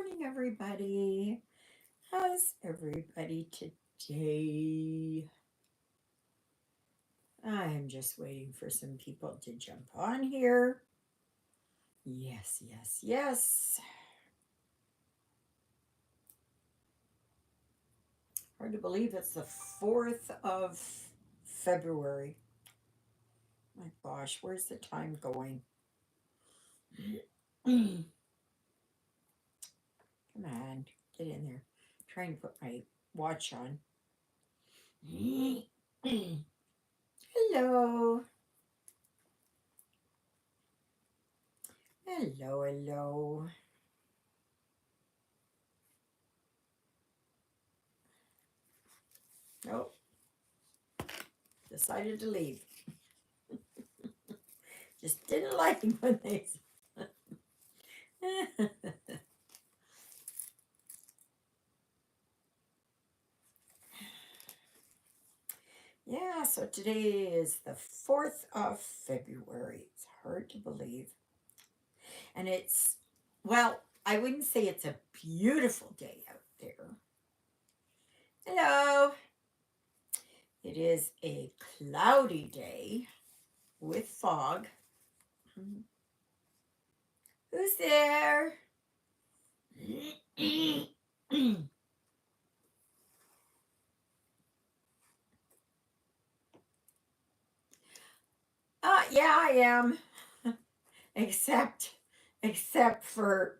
morning, everybody. How's everybody today? I'm just waiting for some people to jump on here. Yes, yes, yes. Hard to believe it's the 4th of February. My gosh, where's the time going? Come on, get in there. I'm trying to put my watch on. Hello. Hello, hello. Oh, decided to leave. Just didn't like it when they. Yeah, so today is the 4th of February. It's hard to believe. And well, I wouldn't say it's a beautiful day out there. Hello. It is a cloudy day with fog. Who's there? Yeah, I am. except for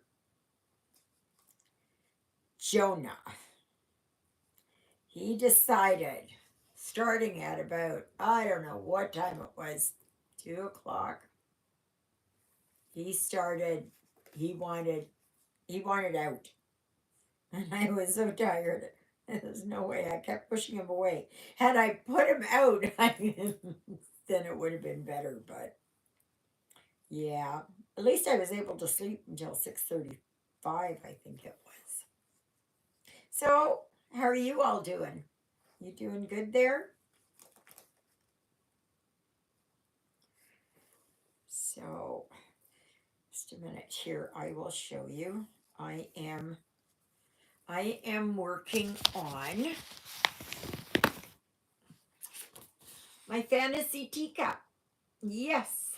Jonah. He decided, starting at about, I don't know what time it was, 2 o'clock, he wanted out. And I was so tired. There's no way. I kept pushing him away. Had I put him out, then it would have been better. But yeah, at least I was able to sleep until 6:35, I think it was. So, how are you all doing? You doing good there? So, just a minute here. I will show you. I am working on my fantasy teacup. Yes.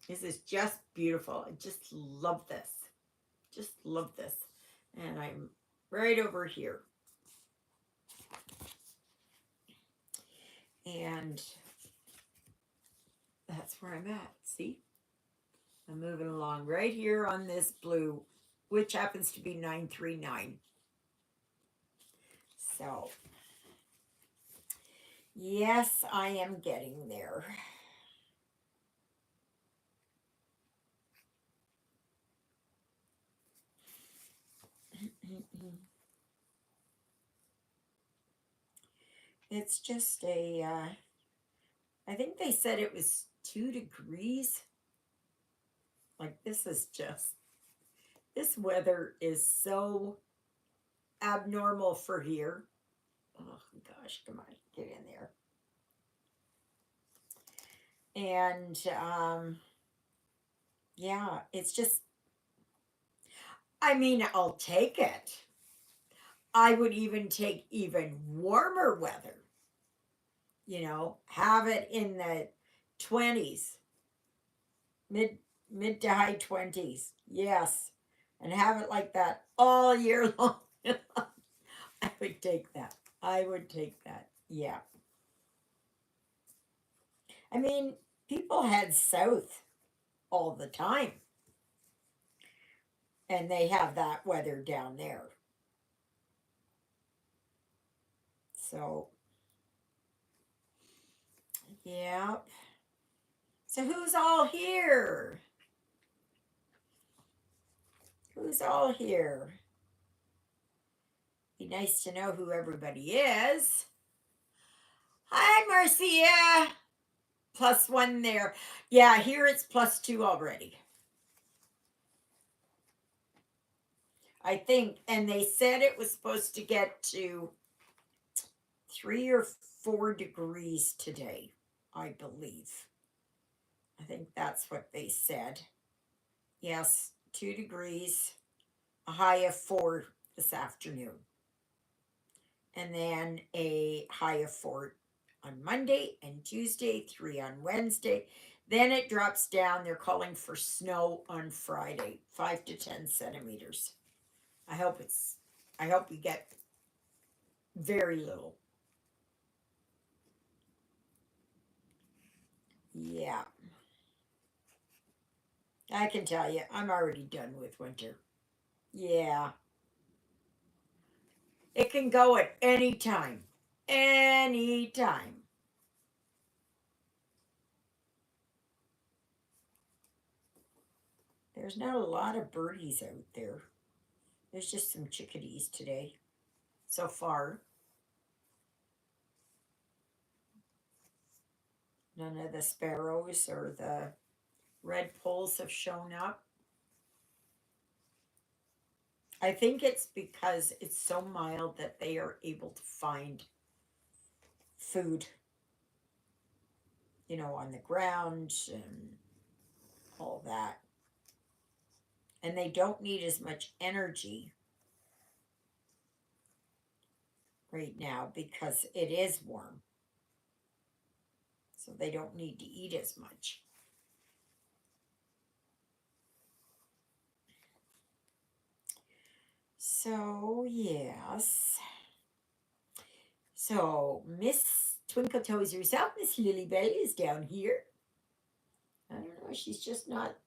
This is just beautiful. I just love this. Just love this. And I'm right over here. And that's where I'm at. See? I'm moving along right here on this blue, which happens to be 939. So, yes, I am getting there. It's just I think they said it was 2 degrees. Like, this weather is so abnormal for here. Oh gosh, come on, get in there. And yeah, it's just, I mean, I'll take it. I would even take even warmer weather, have it in the 20s, mid to high 20s. Yes. And have it like that all year long. I would take that. I would take that. Yeah. I mean, people head south all the time, and they have that weather down there. So, yeah. So, who's all here? Who's all here? Be nice to know who everybody is. Hi, Marcia. +1 there. Yeah, here it's +2 already. I think, and they said it was supposed to get to 3 or 4 degrees today, I believe. I think that's what they said. Yes, 2 degrees. a high of 4 this afternoon. And then a high of 4 on Monday and Tuesday, 3 on Wednesday. Then it drops down. They're calling for snow on Friday, 5 to 10 centimeters. I hope we get very little. Yeah. I can tell you, I'm already done with winter. Yeah. It can go at any time. Any time. There's not a lot of birdies out there. There's just some chickadees today. So far. None of the sparrows or the red poles have shown up. I think it's because it's so mild that they are able to find food, on the ground and all that. And they don't need as much energy right now because it is warm. So they don't need to eat as much. So, yes. So, Miss Twinkle Toes herself, Miss Lilybell, is down here. I don't know, she's just not,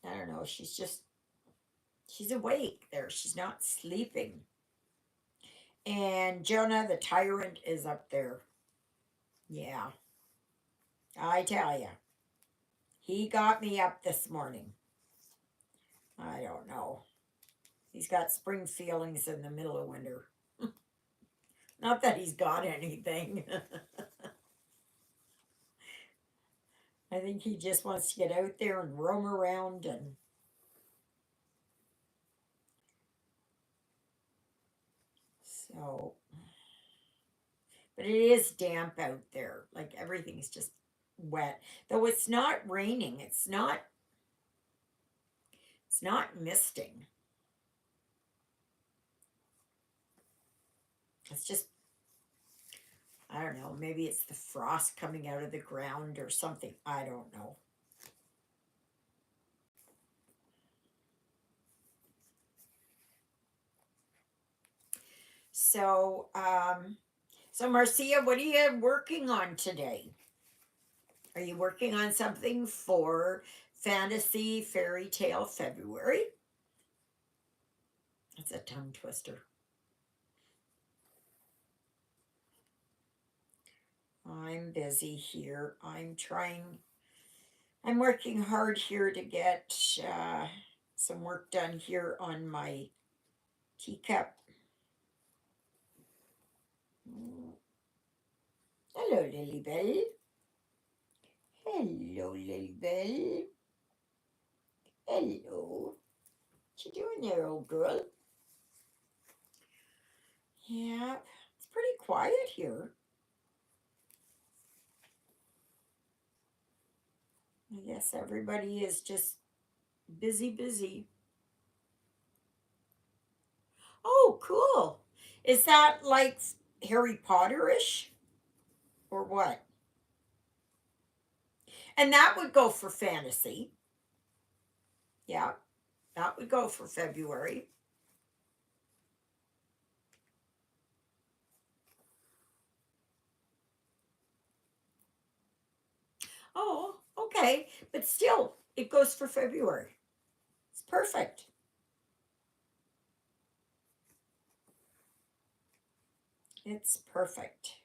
I don't know, she's awake there. She's not sleeping. And Jonah the Tyrant is up there. Yeah, I tell ya. He got me up this morning. I don't know. He's got spring feelings in the middle of winter. Not that he's got anything. I think he just wants to get out there and roam around and so. But it is damp out there. Like everything's just wet. Though it's not raining. It's not misting. It's just, I don't know, maybe it's the frost coming out of the ground or something. I don't know. So, Marcia, what are you working on today? Are you working on something for Fantasy Fairy Tale February? That's a tongue twister. I'm busy here. I'm working hard here to get some work done here on my teacup. Hello, Lilybell. Hello, Lilybell. Hello. What you doing there, old girl? Yeah, it's pretty quiet here. I guess everybody is just busy. Oh, cool. Is that like Harry Potter-ish? Or what? And that would go for fantasy. Yeah, that would go for February. Oh, okay. But still, it goes for February. It's perfect. It's perfect.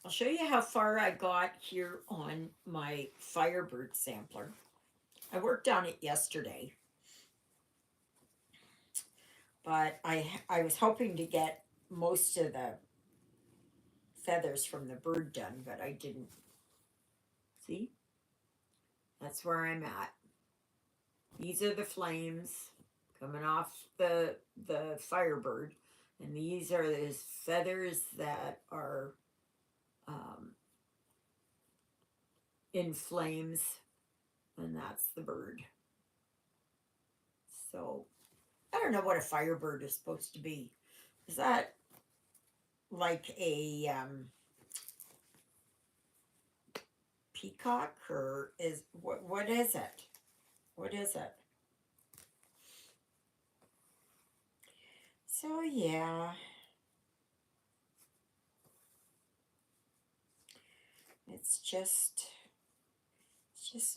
I'll show you how far I got here on my Firebird sampler. I worked on it yesterday, but I was hoping to get most of the feathers from the bird done, but I didn't. See? That's where I'm at. These are the flames coming off the Firebird, and these are the feathers that are in flames, and that's the bird. So I don't know what a firebird is supposed to be. Is that like a peacock, or is what is it? What is it? So yeah, it's just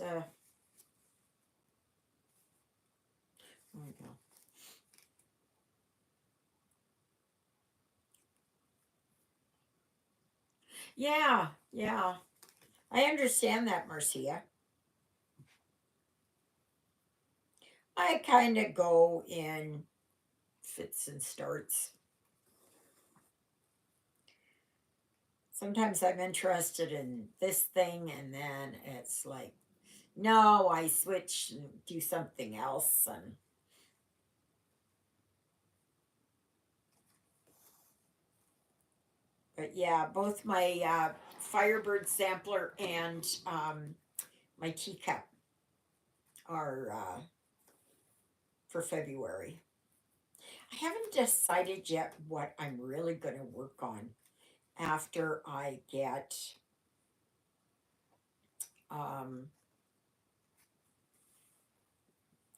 a. There we go. Yeah, yeah. I understand that, Marcia. I kind of go in fits and starts. Sometimes I'm interested in this thing, and then it's like, no, I switch and do something else. And but yeah, both my Firebird sampler and my teacup are for February. I haven't decided yet what I'm really going to work on after I get um,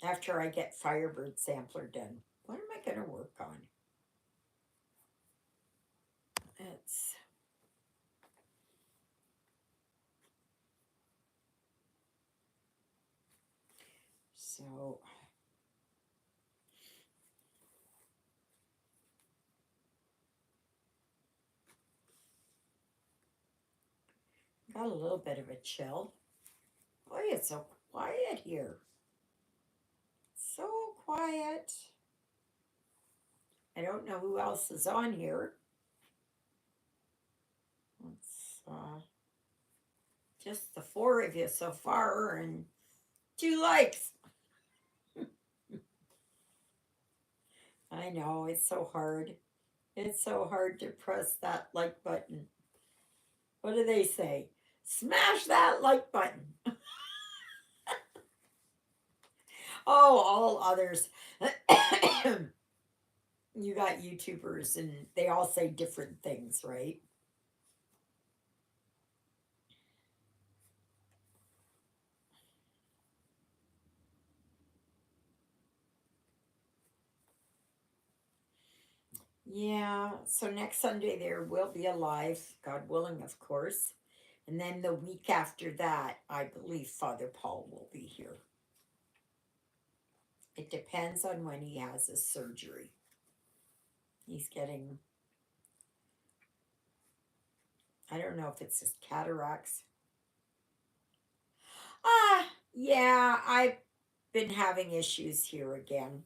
Firebird sampler done. What am I going to work on? It's so got a little bit of a chill. Boy, it's so quiet here. So quiet. I don't know who else is on here. It's just the four of you so far and 2 likes. I know, it's so hard. It's so hard to press that like button. What do they say? Smash that like button. Oh, all others. You got YouTubers and they all say different things, right? Yeah, so next Sunday there will be a live, God willing, of course. And then the week after that, I believe Father Paul will be here. It depends on when he has his surgery. He's getting, I don't know if it's his cataracts. Yeah, I've been having issues here again.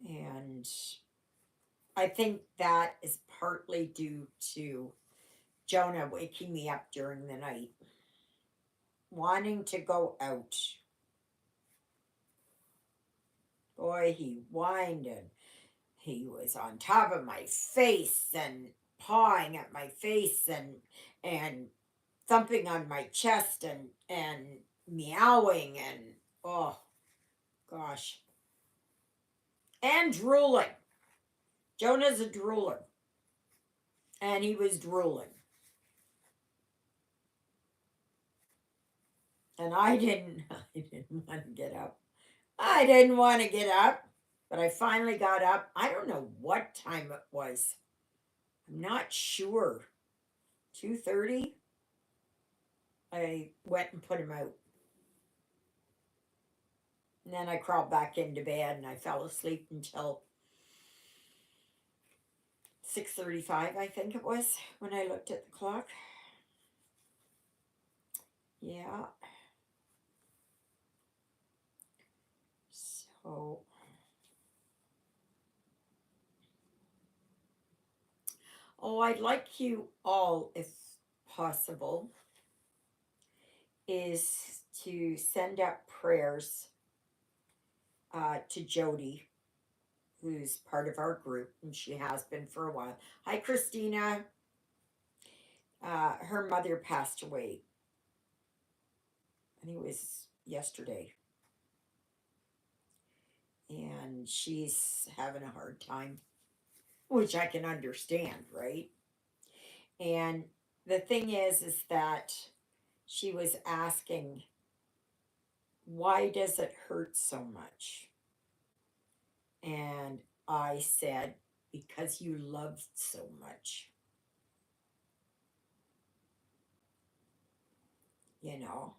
And I think that is partly due to Jonah waking me up during the night, wanting to go out. Boy, he whined and he was on top of my face and pawing at my face and thumping on my chest and meowing and oh gosh. And drooling. Jonah's a drooler. And he was drooling. And I didn't I didn't want to get up. I didn't want to get up, but I finally got up. I don't know what time it was. I'm not sure. 2:30. I went and put him out. And then I crawled back into bed and I fell asleep until 6:35, I think it was, when I looked at the clock. Yeah. So I'd like you all, if possible, is to send up prayers to Jody, who's part of our group, and she has been for a while. Hi, Christina. Her mother passed away I think it was yesterday. And she's having a hard time, which I can understand, right? And the thing is that she was asking, why does it hurt so much? And I said, because you loved so much. You know,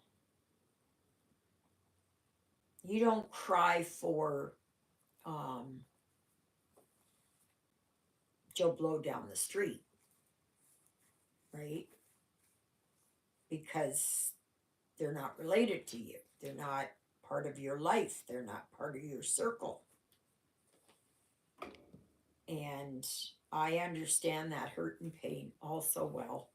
you don't cry for um, Joe Blow down the street, right? Because they're not related to you. They're not part of your life. They're not part of your circle. And I understand that hurt and pain all so well.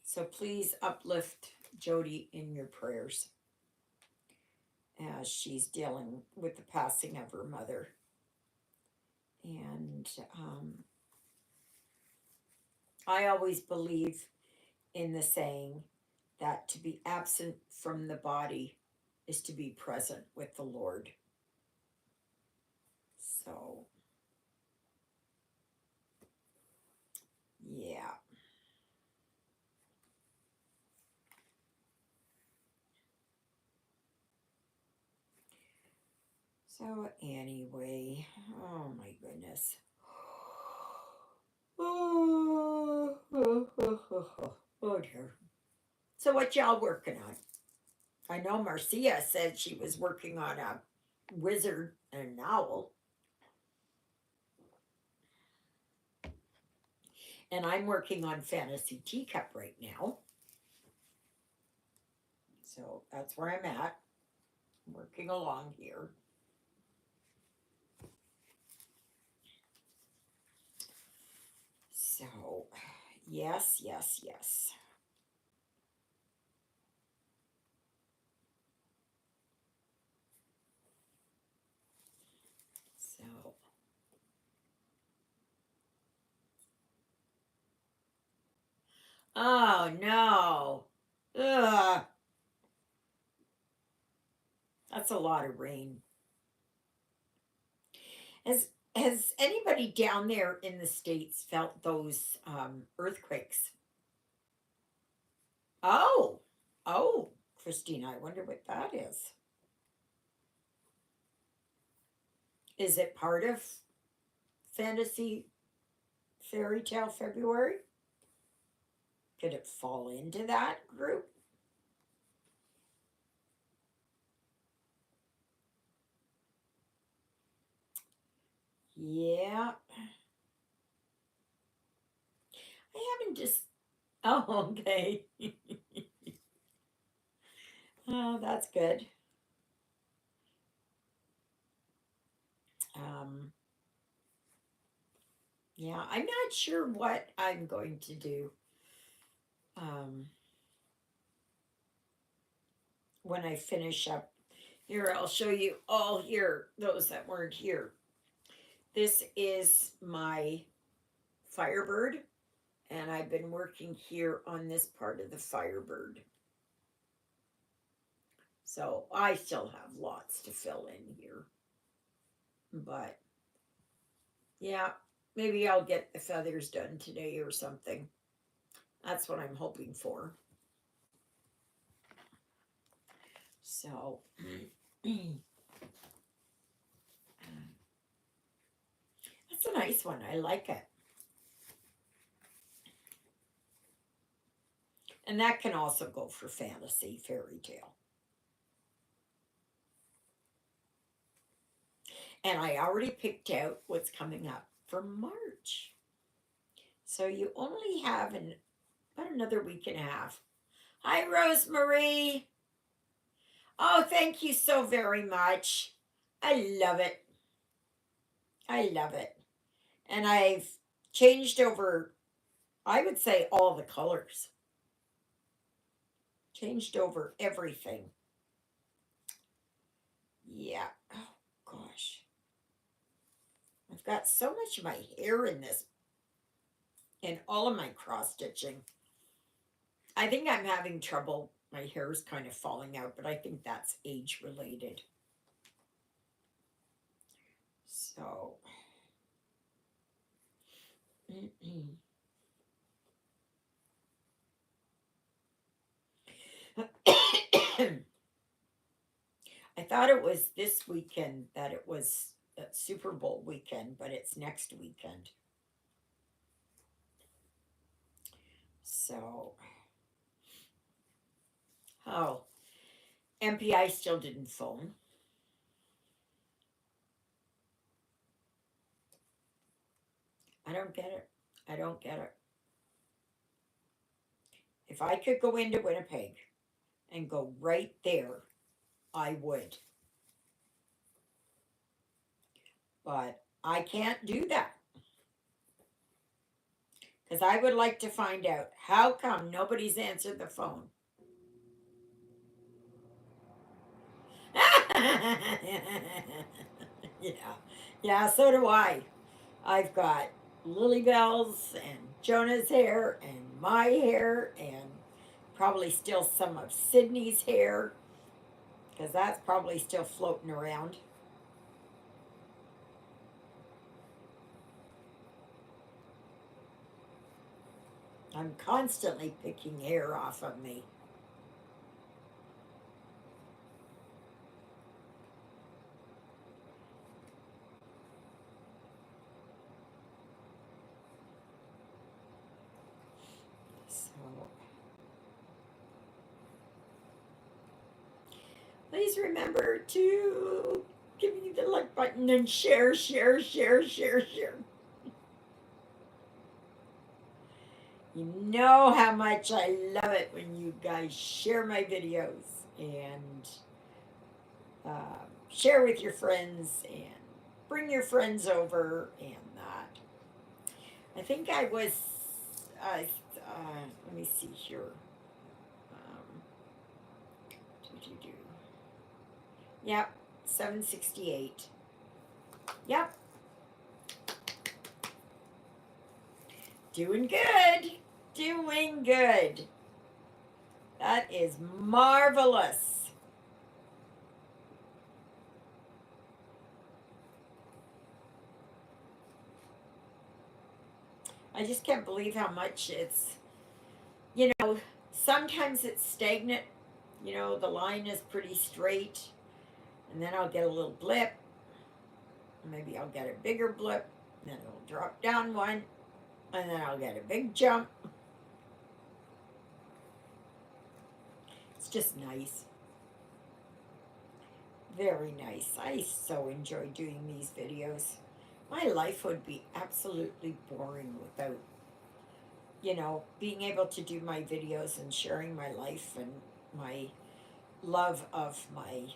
So please uplift Jody in your prayers as she's dealing with the passing of her mother. And I always believe in the saying that to be absent from the body is to be present with the Lord. So, yeah. So, anyway, oh my goodness. Oh dear. So, what y'all working on? I know Marcia said she was working on a wizard and an owl. And I'm working on Fantasy Teacup right now. So that's where I'm at. I'm working along here. So, yes, yes, yes. So, oh no. Ugh, that's a lot of rain. Has has anybody down there in the States felt those earthquakes? Oh, oh, Christina, I wonder what that is. Is it part of Fantasy Fairy Tale February? Could it fall into that group? Yeah, I haven't just. Oh, okay. Oh, that's good. Um, yeah, I'm not sure what I'm going to do um, when I finish up. Here, I'll show you all here, those that weren't here. This is my Firebird, and I've been working here on this part of the Firebird. So I still have lots to fill in here. But yeah, maybe I'll get the feathers done today or something. That's what I'm hoping for. So that's a nice one. I like it. And that can also go for fantasy fairy tale. And I already picked out what's coming up for March. So you only have about another week and a half. Hi, Rosemary. Oh, thank you so very much. I love it. I love it. And I've changed over, I would say, all the colors. Changed over everything. Yeah. Oh, gosh. I've got so much of my hair in this, in all of my cross stitching. I think I'm having trouble. My hair's kind of falling out, but I think that's age related. So, I thought it was this weekend that it was Super Bowl weekend, but it's next weekend. So, oh, MPI still didn't phone. I don't get it. I don't get it. If I could go into Winnipeg and go right there, I would. But I can't do that because I would like to find out how come nobody's answered the phone. Yeah, yeah, so do I. I've got Lily Bell's and Jonah's hair and my hair and probably still some of Sydney's hair because that's probably still floating around. I'm constantly picking hair off of me. So please remember to give me the like button and share, share, share, share, share. You know how much I love it when you guys share my videos and share with your friends and bring your friends over and that. I think I was, uh, let me see here. Um, do. Yep, 768. Yep, doing good. Doing good. That is marvelous. I just can't believe how much it's, you know, sometimes it's stagnant. You know, the line is pretty straight, and then I'll get a little blip. Maybe I'll get a bigger blip, then it'll drop down one, and then I'll get a big jump. It's just nice. Very nice. I so enjoy doing these videos. My life would be absolutely boring without, being able to do my videos and sharing my life and my love of my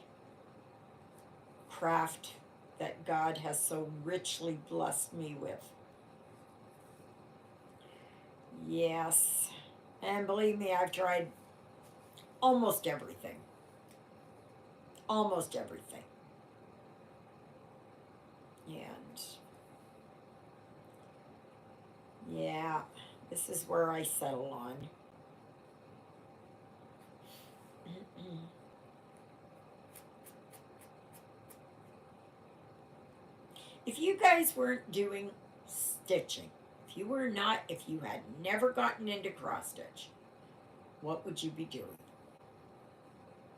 craft that God has so richly blessed me with. Yes. And believe me, I've tried almost everything. Almost everything. And yeah, this is where I settle on. If you guys weren't doing stitching, if you had never gotten into cross stitch, what would you be doing?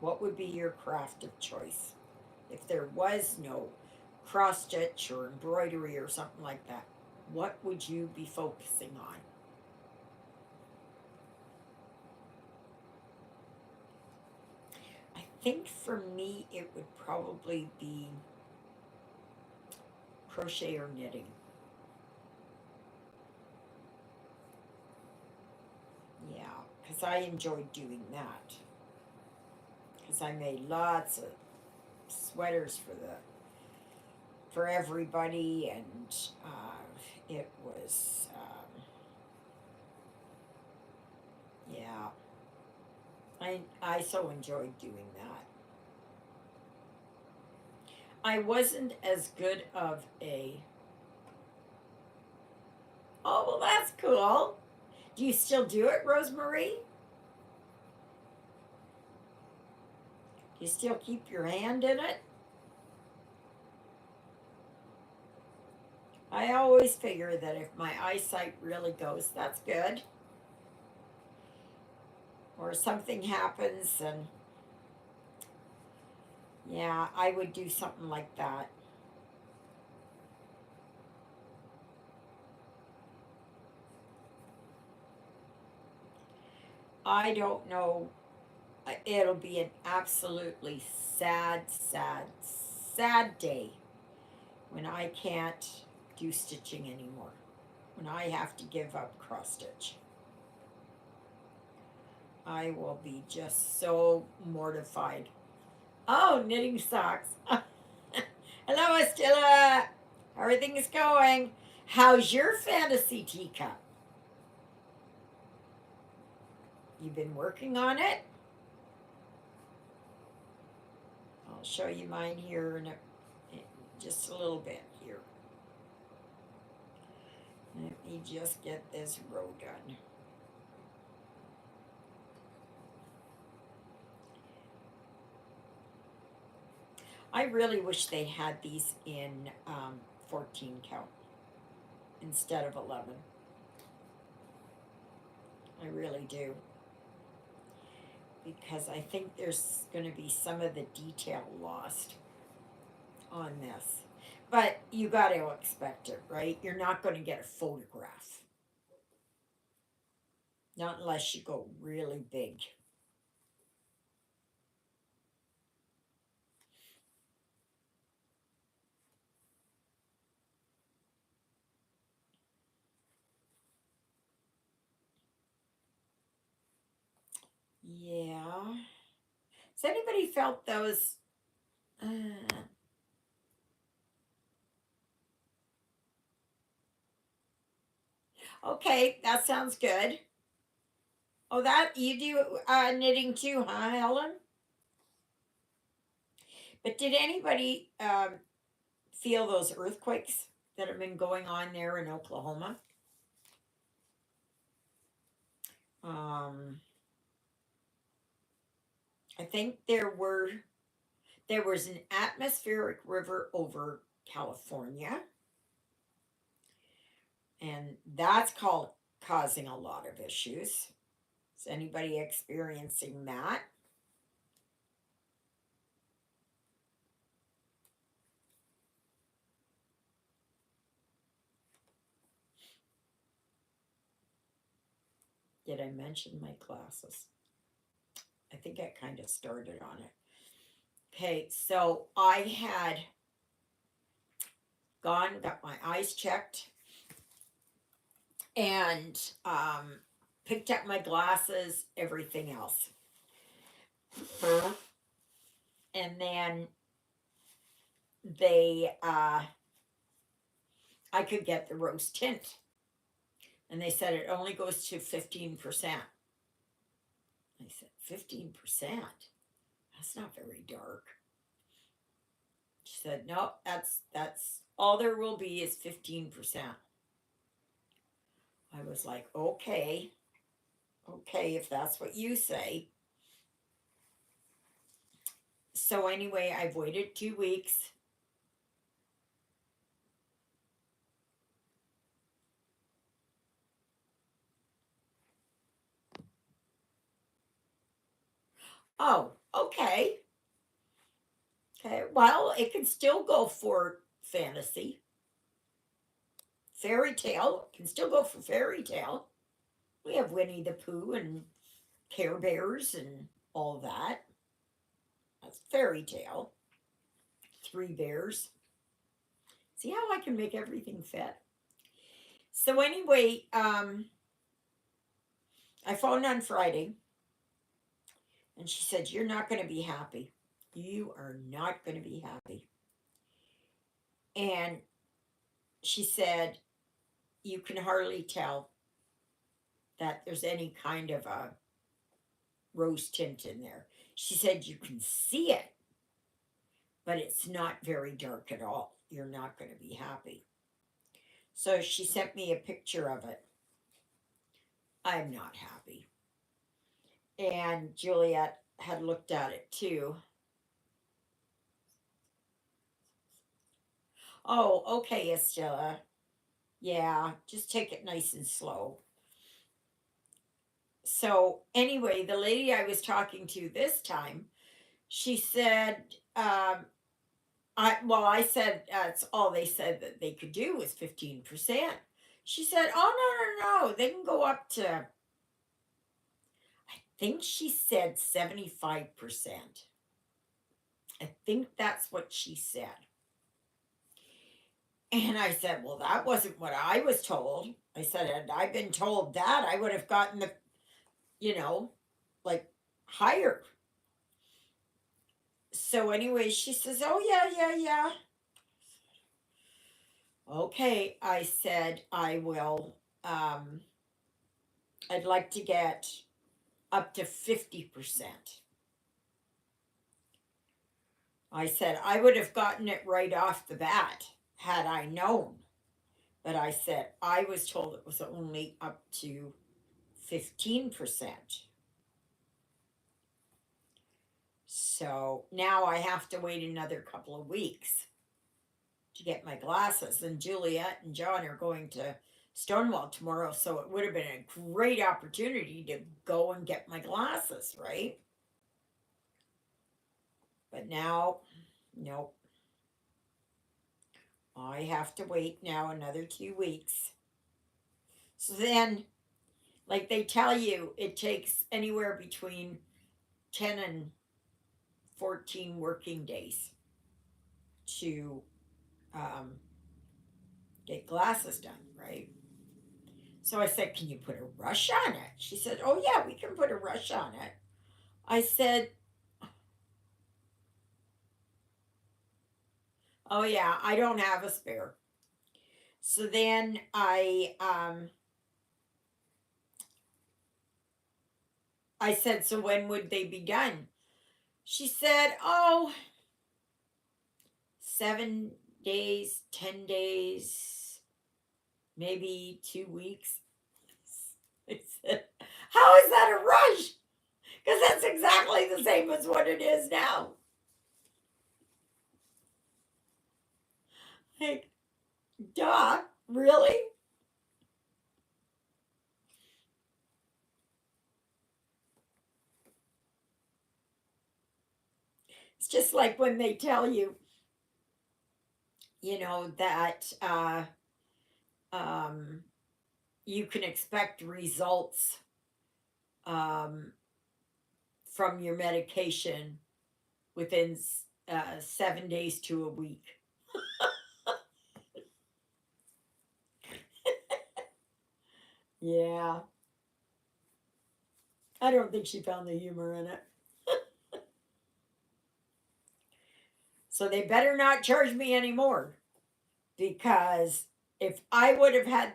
What would be your craft of choice? If there was no cross stitch or embroidery or something like that, what would you be focusing on? I think for me it would probably be crochet or knitting. Yeah, because I enjoyed doing that. Because I made lots of sweaters for everybody, and it was yeah. I so enjoyed doing that. I wasn't as good of a. Oh well, that's cool. Do you still do it, Rosemary? You still keep your hand in it? I always figure that if my eyesight really goes, that's good. Or something happens, and yeah, I would do something like that. I don't know. It'll be an absolutely sad, sad, sad day when I can't do stitching anymore. When I have to give up cross stitch. I will be just so mortified. Oh, knitting socks. Hello, Estella. How are things going? How's your fantasy teacup? You been working on it? I'll show you mine here in just a little bit here. Let me just get this row done. I really wish they had these in 14 count instead of 11. I really do. Because I think there's going to be some of the detail lost on this. But you got to expect it, right? You're not going to get a photograph. Not unless you go really big. Yeah. Has anybody felt those? Okay, that sounds good. Oh, that you do knitting too, huh, Helen? But did anybody feel those earthquakes that have been going on there in Oklahoma? Um, I think there was an atmospheric river over California, and that's called causing a lot of issues. Is anybody experiencing that? Did I mention my classes? I think I kind of started on it. Okay, so I had gone, got my eyes checked, and picked up my glasses, everything else. And then I could get the rose tint. And they said it only goes to 15%. I said, 15%? That's not very dark. She said, no, that's all there will be is 15%. I was like, okay, if that's what you say. So anyway, I've waited 2 weeks. Oh, okay. Okay, well, it can still go for fantasy. Fairy tale can still go for fairy tale. We have Winnie the Pooh and Care Bears and all that. That's fairy tale. Three bears. See how I can make everything fit? So anyway, I phoned on Friday and she said, you're not going to be happy. You are not going to be happy. And she said, you can hardly tell that there's any kind of a rose tint in there. She said, you can see it, but it's not very dark at all. You're not going to be happy. So she sent me a picture of it. I'm not happy. And Juliet had looked at it too. Oh, okay, Estella. Yeah, just take it nice and slow. So, anyway, the lady I was talking to this time, she said, I said that's all they said that they could do was 15%. She said, "Oh, no, no, no. They can go up to, I think she said 75%. I think that's what she said." And I said, "Well, that wasn't what I was told." I said, "Had I been told that, I would have gotten the, you know, like higher." So anyway, she says, "Oh, yeah, yeah, yeah." Okay, I said, "I will, um, I'd like to get up to 50%. I said, "I would have gotten it right off the bat had I known." But I said, "I was told it was only up to 15%. So now I have to wait another couple of weeks to get my glasses. And Juliet and John are going to Stonewall tomorrow. So it would have been a great opportunity to go and get my glasses, right? But now, nope. I have to wait now another 2 weeks. So then, like they tell you, it takes anywhere between 10 and 14 working days to um, get glasses done, right? So I said, "Can you put a rush on it?" She said, "Oh, yeah, we can put a rush on it." I said, "Oh, yeah, I don't have a spare." So then I said, "So when would they be done?" She said, "Oh, 7 days, 10 days, maybe 2 weeks." I said, "How is that a rush? Because that's exactly the same as what it is now." Like, duh, really? It's just like when they tell you, that um, you can expect results um, from your medication within 7 days to a week. Yeah, I don't think she found the humor in it. So they better not charge me anymore, because if I would have had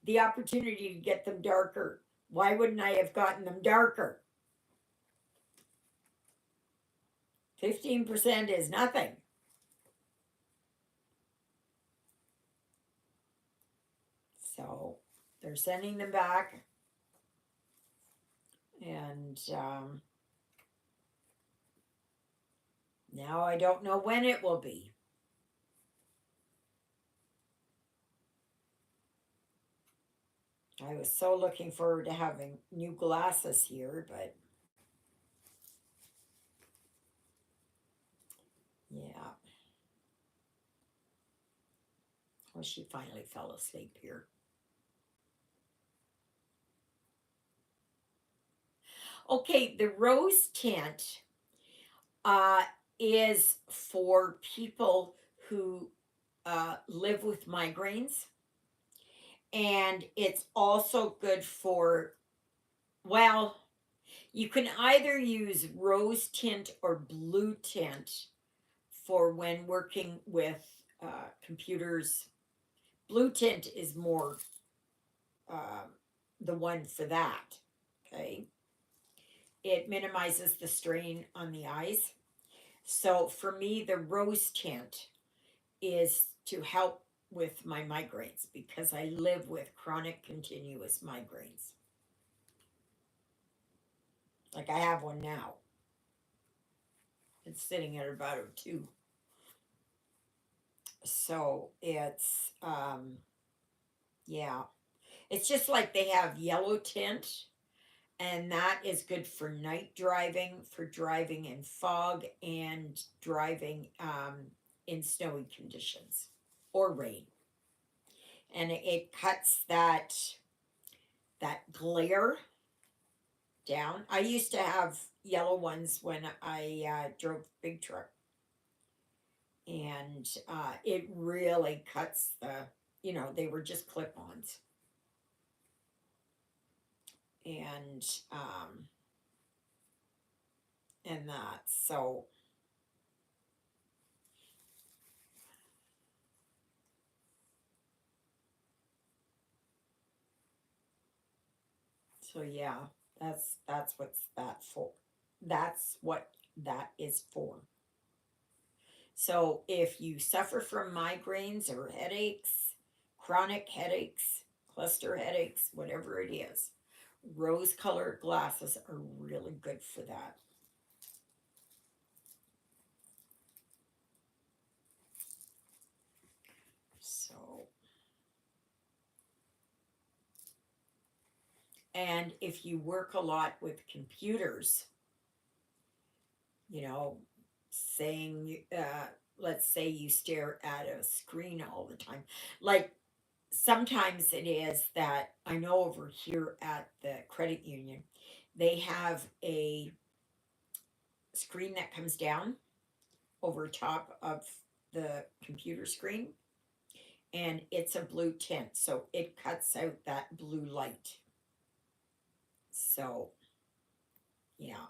the opportunity to get them darker, why wouldn't I have gotten them darker? 15% is nothing. So they're sending them back, and now I don't know when it will be. I was so looking forward to having new glasses here, but yeah. Well, she finally fell asleep here. Okay, the rose tint uh, is for people who live with migraines, and it's also good for, well, you can either use rose tint or blue tint for when working with computers. Blue tint is more uh, the one for that. Okay, it minimizes the strain on the eyes. So for me, the rose tint is to help with my migraines because I live with chronic continuous migraines. Like I have one now. It's sitting at about a 2. So yeah, it's just like they have yellow tint, and that is good for night driving, for driving in fog, and driving in snowy conditions or rain. And it cuts that glare down. I used to have yellow ones when I drove big truck, and it really cuts they were just clip-ons, and and that so yeah, that's what's that for. That's what that is for. So if you suffer from migraines or headaches, chronic headaches, cluster headaches, whatever it is, rose colored glasses are really good for that. So, and if you work a lot with computers, you know, saying, let's say you stare at a screen all the time, like sometimes it is that I know over here at the credit union, they have a screen that comes down over top of the computer screen, and it's a blue tint, so it cuts out that blue light. So, yeah,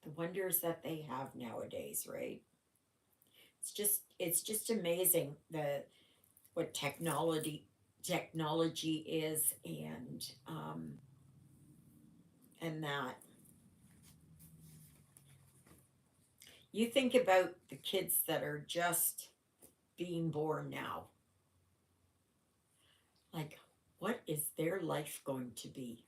the wonders that they have nowadays, right? It's just amazing the what technology is, and that you think about the kids that are just being born now, like what is their life going to be?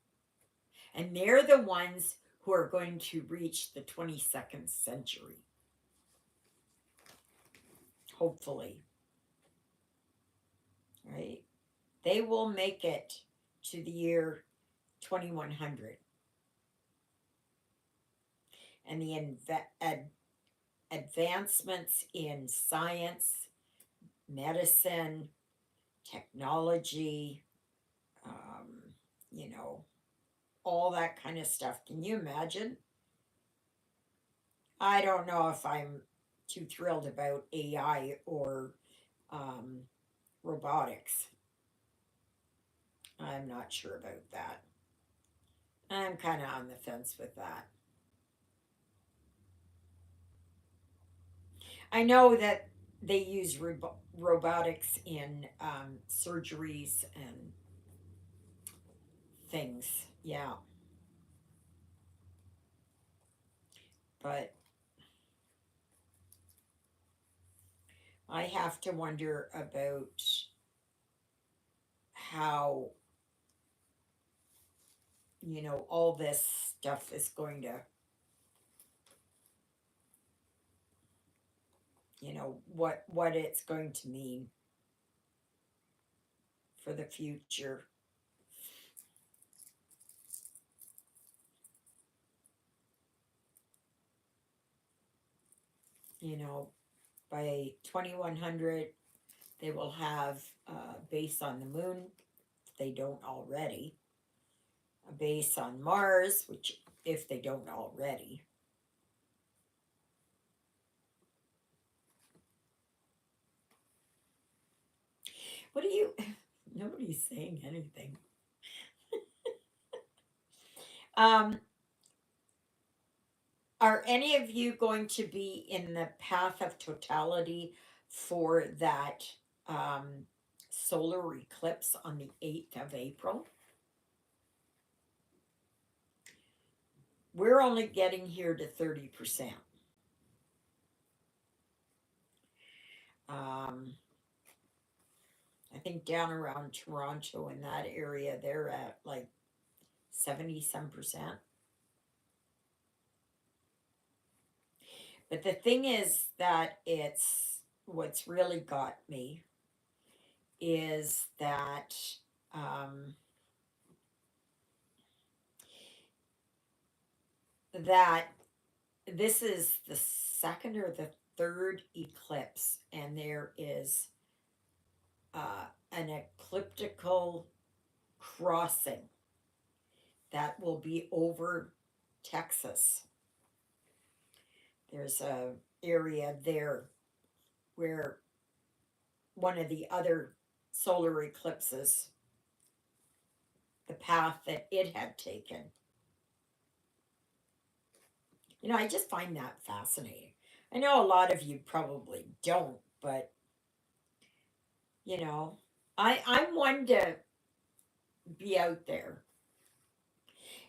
And they're the ones who are going to reach the 22nd century, hopefully, right? They will make it to the year 2100. And the advancements in science, medicine, technology, um, you know, all that kind of stuff. Can you imagine? I don't know if I'm too thrilled about AI or um, robotics. I'm not sure about that. I'm kind of on the fence with that. I know that they use robotics in surgeries and things. Yeah, but I have to wonder about how, all this stuff is going to, what it's going to mean for the future. You know, by 2100, they will have a base on the moon, if they don't already, a base on Mars, which, if they don't already. What do you, nobody's saying anything. Um, are any of you going to be in the path of totality for that um, solar eclipse on the 8th of April? We're only getting here to 30%. Um, I think down around Toronto in that area, they're at like 70 some percent. But the thing is that it's what's really got me is that um, that this is the second or the third eclipse, and there is an ecliptical crossing that will be over Texas. There's a area there where one of the other solar eclipses, the path that it had taken. I just find that fascinating. I know a lot of you probably don't, but you know, I'm one to be out there.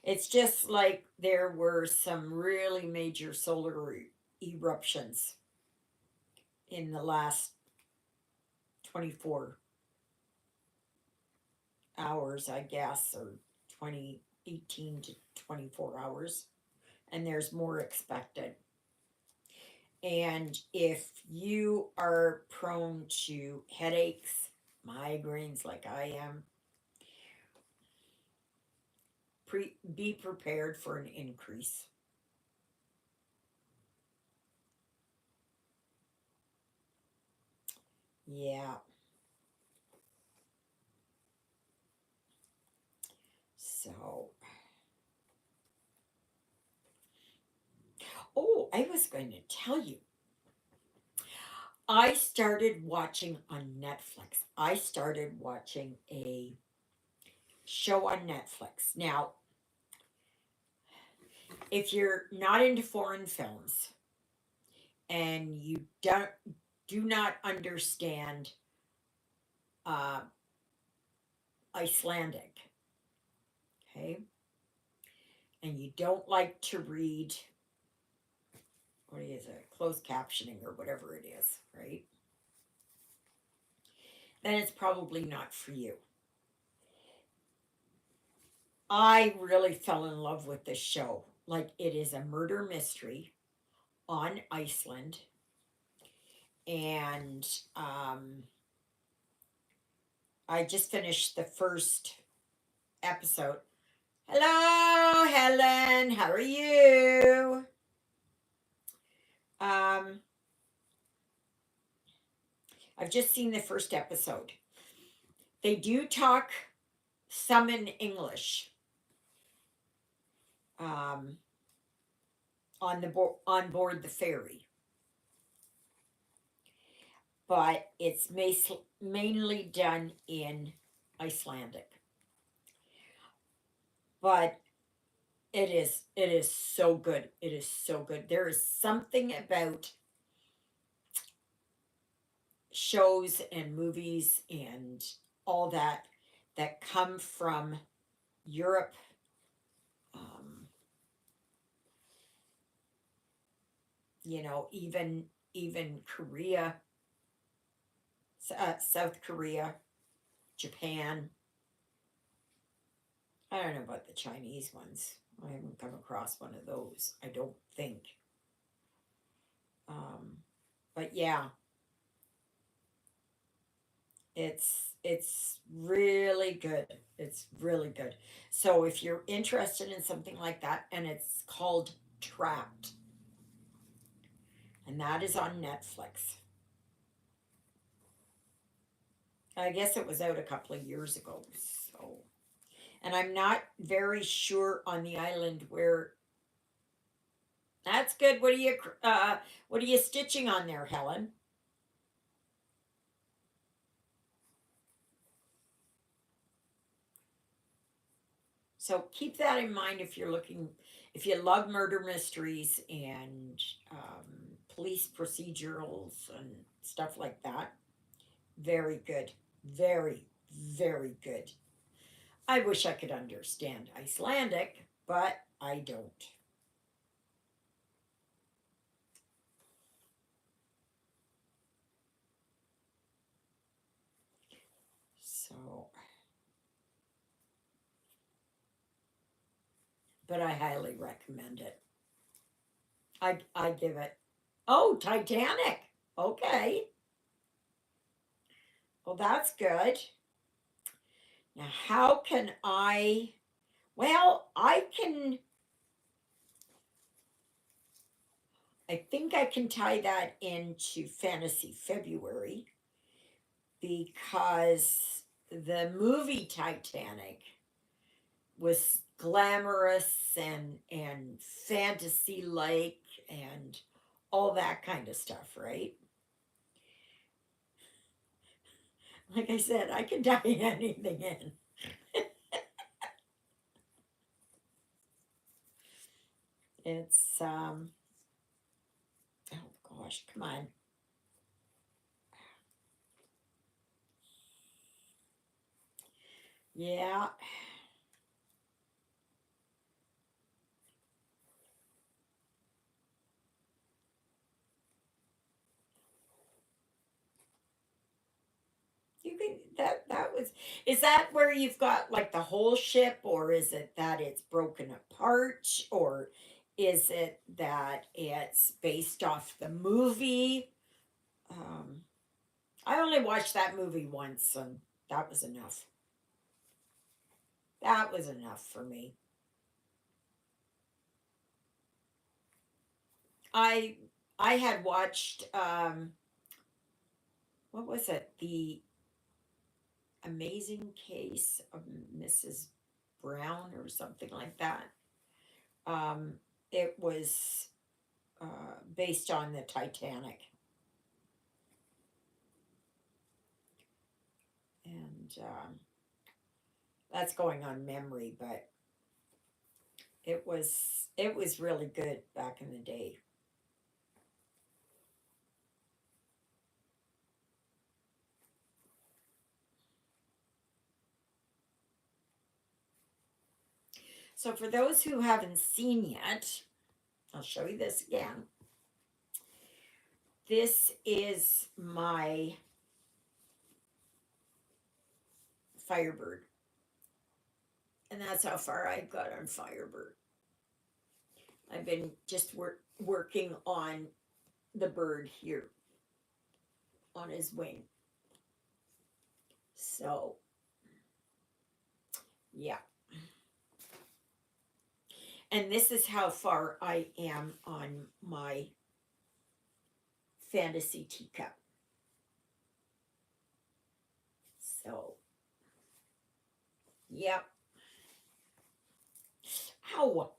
It's just like there were some really major solar eruptions in the last 24 hours, I guess, or 2018 to 24 hours, and there's more expected. And if you are prone to headaches, migraines like I am, be prepared for an increase. Yeah. So, oh, I was going to tell you. I started watching on Netflix. I started watching a show on Netflix. Now, if you're not into foreign films and you do not understand uh, Icelandic, okay, and you don't like to read what is it, closed captioning or whatever it is, right? Then it's probably not for you. I really fell in love with this show. Like, it is a murder mystery on Iceland, and I just finished the first episode. Hello, Helen. How are you? Um, I've just seen the first episode. They do talk some in English um, on board the ferry, but it's mainly done in Icelandic. But it is so good. It is so good. There is something about shows and movies and all that come from Europe, um, even Korea, South Korea, Japan. I don't know about the Chinese ones. I haven't come across one of those. I don't think. Um, but yeah, it's really good. It's really good. So if you're interested in something like that, and it's called Trapped, and that is on Netflix. I guess it was out a couple of years ago. So, and I'm not very sure on the island where. That's good. What are you stitching on there, Helen? So keep that in mind if you love murder mysteries and police procedurals and stuff like that. Very good. Very, very good. I wish I could understand Icelandic, but I don't. So, but I highly recommend it. I give it. Oh, Titanic. Okay. Well, that's good. Now, how can I? Well, I can. I think I can tie that into Fantasy February because the movie Titanic was glamorous and fantasy like and all that kind of stuff, right? Like I said, I can tie anything in. It's oh gosh, come on. Yeah, you can that was is that where you've got like the whole ship or is it that it's broken apart or is it that it's based off the movie? Um I only watched that movie once and that was enough. That was enough for me. I I had watched what was it? The Amazing Case of Mrs. Brown or something like that. Um, it was based on the Titanic, and that's going on memory, but it was really good back in the day. So for those who haven't seen yet, I'll show you this again. This is my Firebird, and that's how far I got on Firebird. I've been just working on the bird here on his wing. So, yeah. And this is how far I am on my fantasy teacup. So, yep. Ow.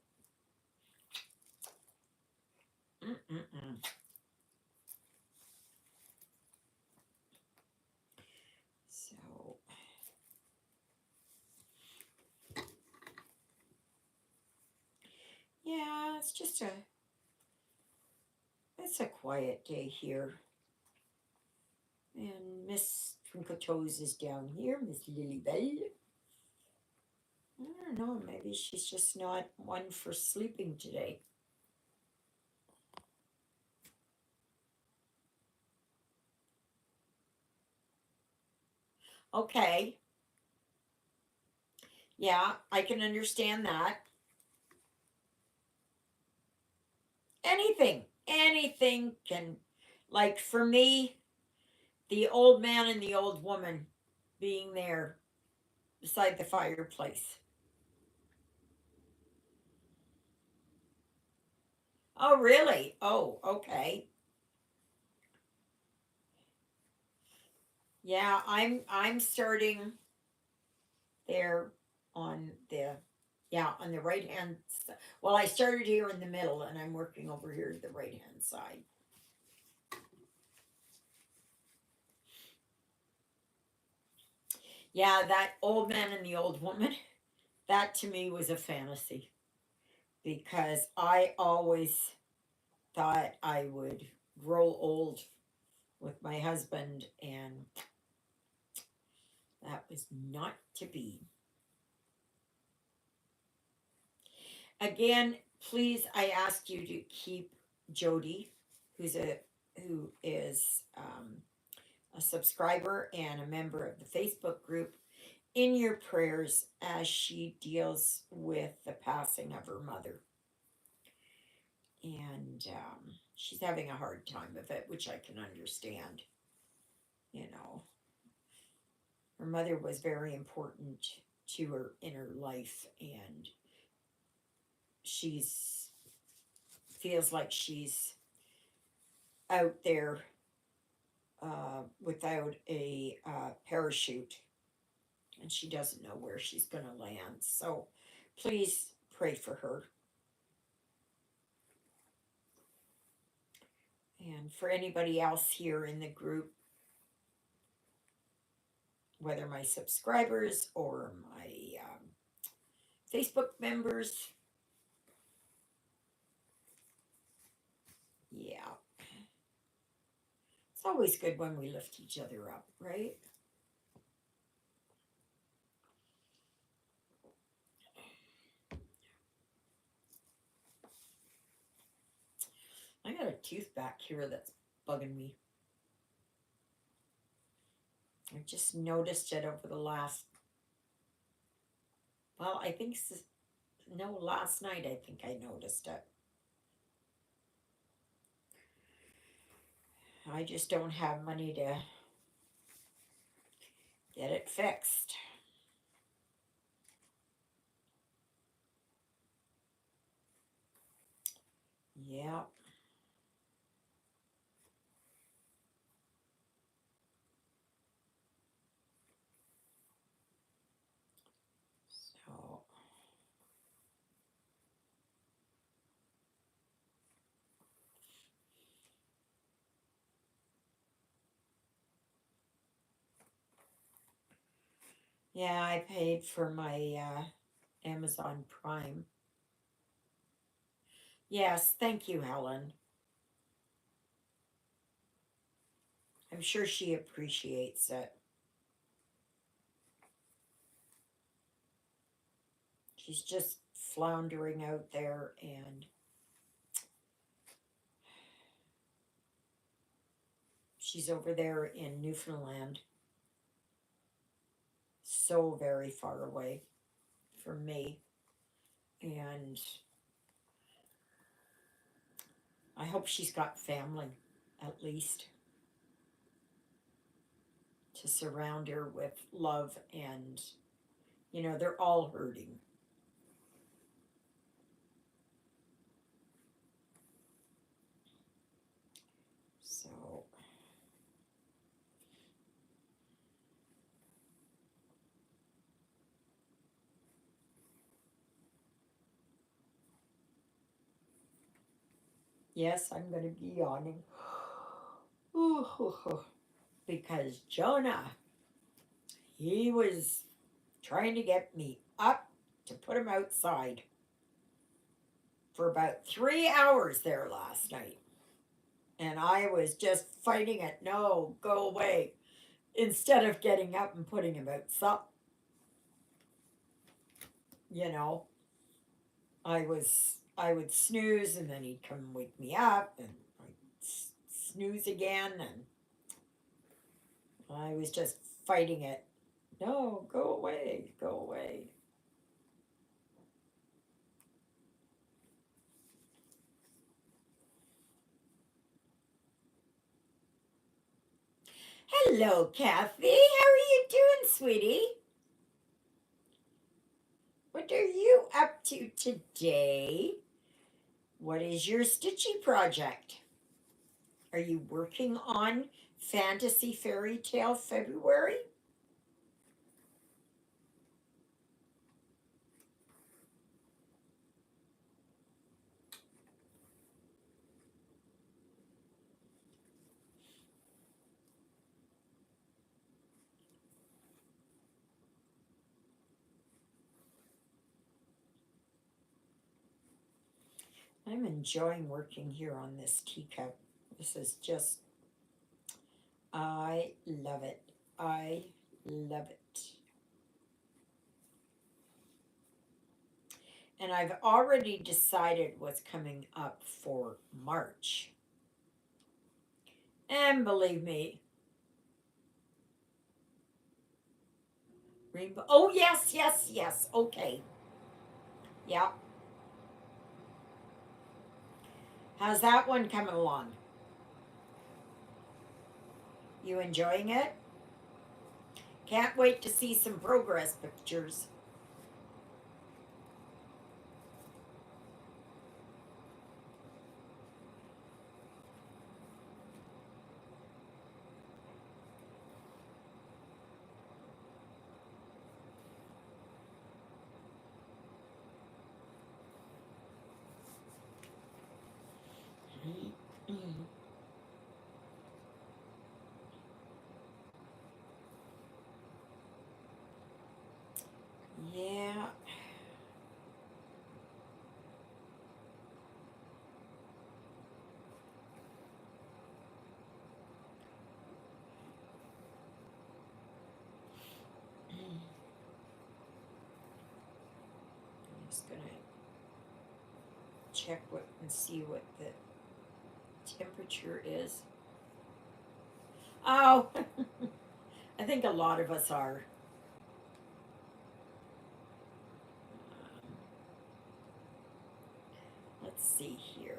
Mm-mm-mm. So, yeah, it's a quiet day here. And Miss Twinkle Toes is down here, Miss Lilybell. I don't know, maybe she's just not one for sleeping today. Okay, yeah, I can understand that. Anything can, like for me, the old man and the old woman being there beside the fireplace. Oh, really? Oh, okay. Yeah, I'm starting there on the yeah, on the right hand well, I started here in the middle and I'm working over here to the right hand side. Yeah, that old man and the old woman, that to me was a fantasy because I always thought I would grow old with my husband, and that was not to be. Again, please, I ask you to keep Jody, who is a subscriber and a member of the Facebook group, in your prayers as she deals with the passing of her mother. And she's having a hard time of it, which I can understand. You know, her mother was very important to her in her life, and she's feels like she's out there without a parachute, and she doesn't know where she's going to land. So please pray for her. And for anybody else here in the group, whether my subscribers or my Facebook members, yeah. It's always good when we lift each other up, right? I got a tooth back here that's bugging me. I just noticed it over the last, well, I think, no, last night I think I noticed it. I just don't have money to get it fixed. Yeah. So, yeah, I paid for my Amazon Prime. Yes, thank you, Helen. I'm sure she appreciates it. She's just floundering out there, and she's over there in Newfoundland. So very far away from me. And I hope she's got family, at least, to surround her with love. And, you know, they're all hurting. So, yes, I'm going to be yawning. Because Jonah, he was trying to get me up to put him outside for about 3 hours there last night. And I was just fighting it. No, go away. Instead of getting up and putting him outside, you know, I would snooze, and then he'd come and wake me up, and I'd snooze again, and I was just fighting it. No, go away, go away. Hello, Kathy. How are you doing, sweetie? What are you up to today? What is your stitchy project? Are you working on Fantasy Fairy Tale February? I'm enjoying working here on this teacup. This is just, I love it. I love it. And I've already decided what's coming up for March. And believe me, rainbow. Oh, yes, yes, yes. Okay. Yeah. How's that one coming along? You enjoying it? Can't wait to see some progress pictures. Yeah. I'm just gonna check what and see what the temperature is. Oh, I think a lot of us are. Let's see here.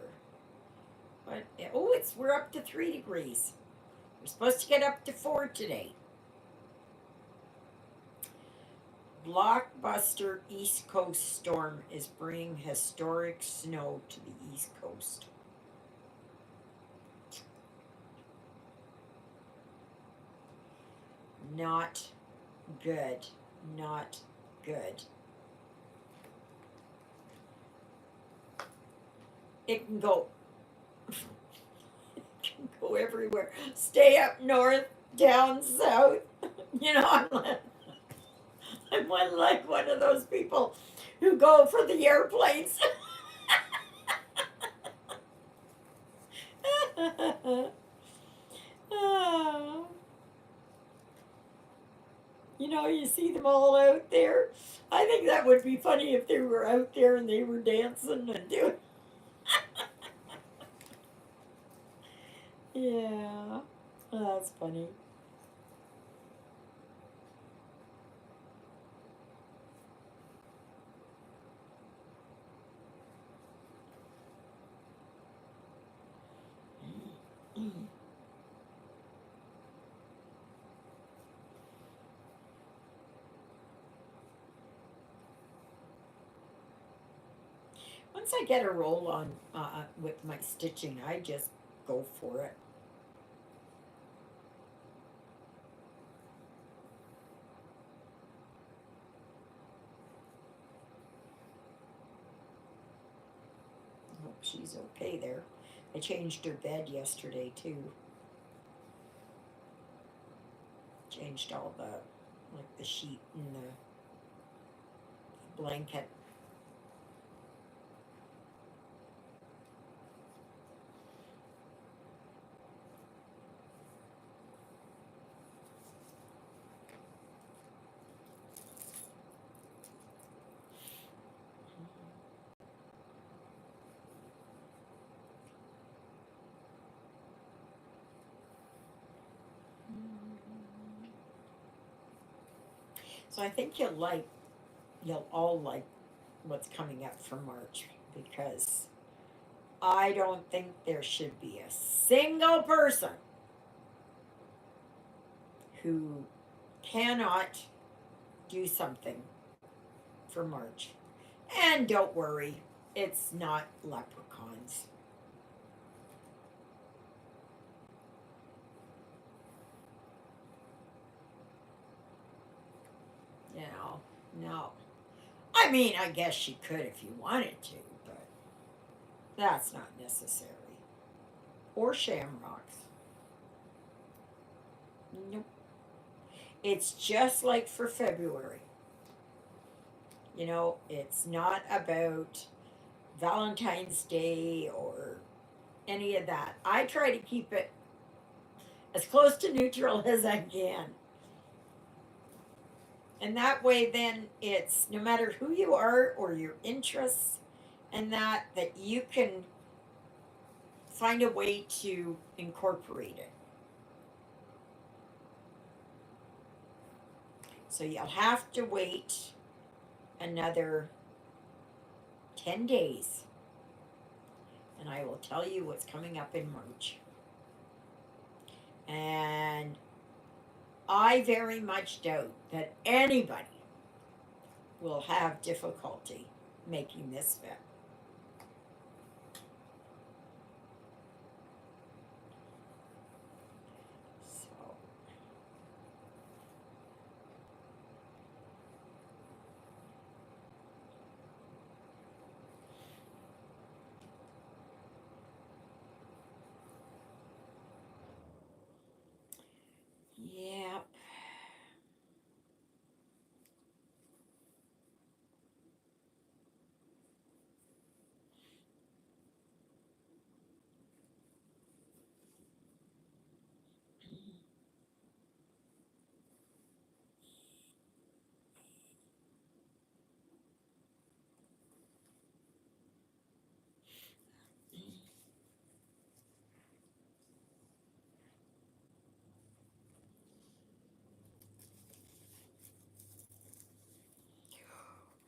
But oh, we're up to 3 degrees. We're supposed to get up to 4 today. Blockbuster East Coast storm is bringing historic snow to the East Coast. Not good. Not good. It can go can go everywhere. Stay up north, down south. You know, I'm like one of those people who go for the airplanes. Oh. You know, you see them all out there. I think that would be funny if they were out there and they were dancing and doing. Yeah, that's funny. Once I get a roll on with my stitching, I just go for it. Hope she's okay there. I changed her bed yesterday too. Changed all the sheet and the blanket. So I think you'll all like what's coming up for March because I don't think there should be a single person who cannot do something for March. And don't worry, it's not leprechauns. You know, no. I mean, I guess you could if you wanted to, but that's not necessary. Or shamrocks. Nope. It's just like for February. You know, it's not about Valentine's Day or any of that. I try to keep it as close to neutral as I can. And that way, then it's no matter who you are or your interests, and that you can find a way to incorporate it. So you'll have to wait another 10 days and I will tell you what's coming up in March. And I very much doubt that anybody will have difficulty making this fit. So, yeah.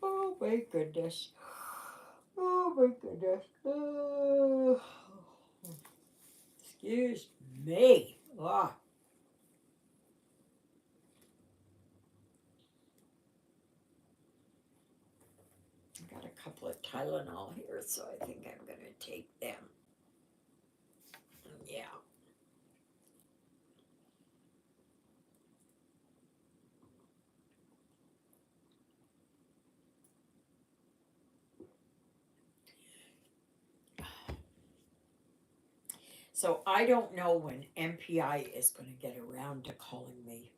Oh my goodness. Oh my goodness. Excuse me. Ah. I got a couple of Tylenol here, so I think I'm going to take them. Yeah. So I don't know when MPI is going to get around to calling me.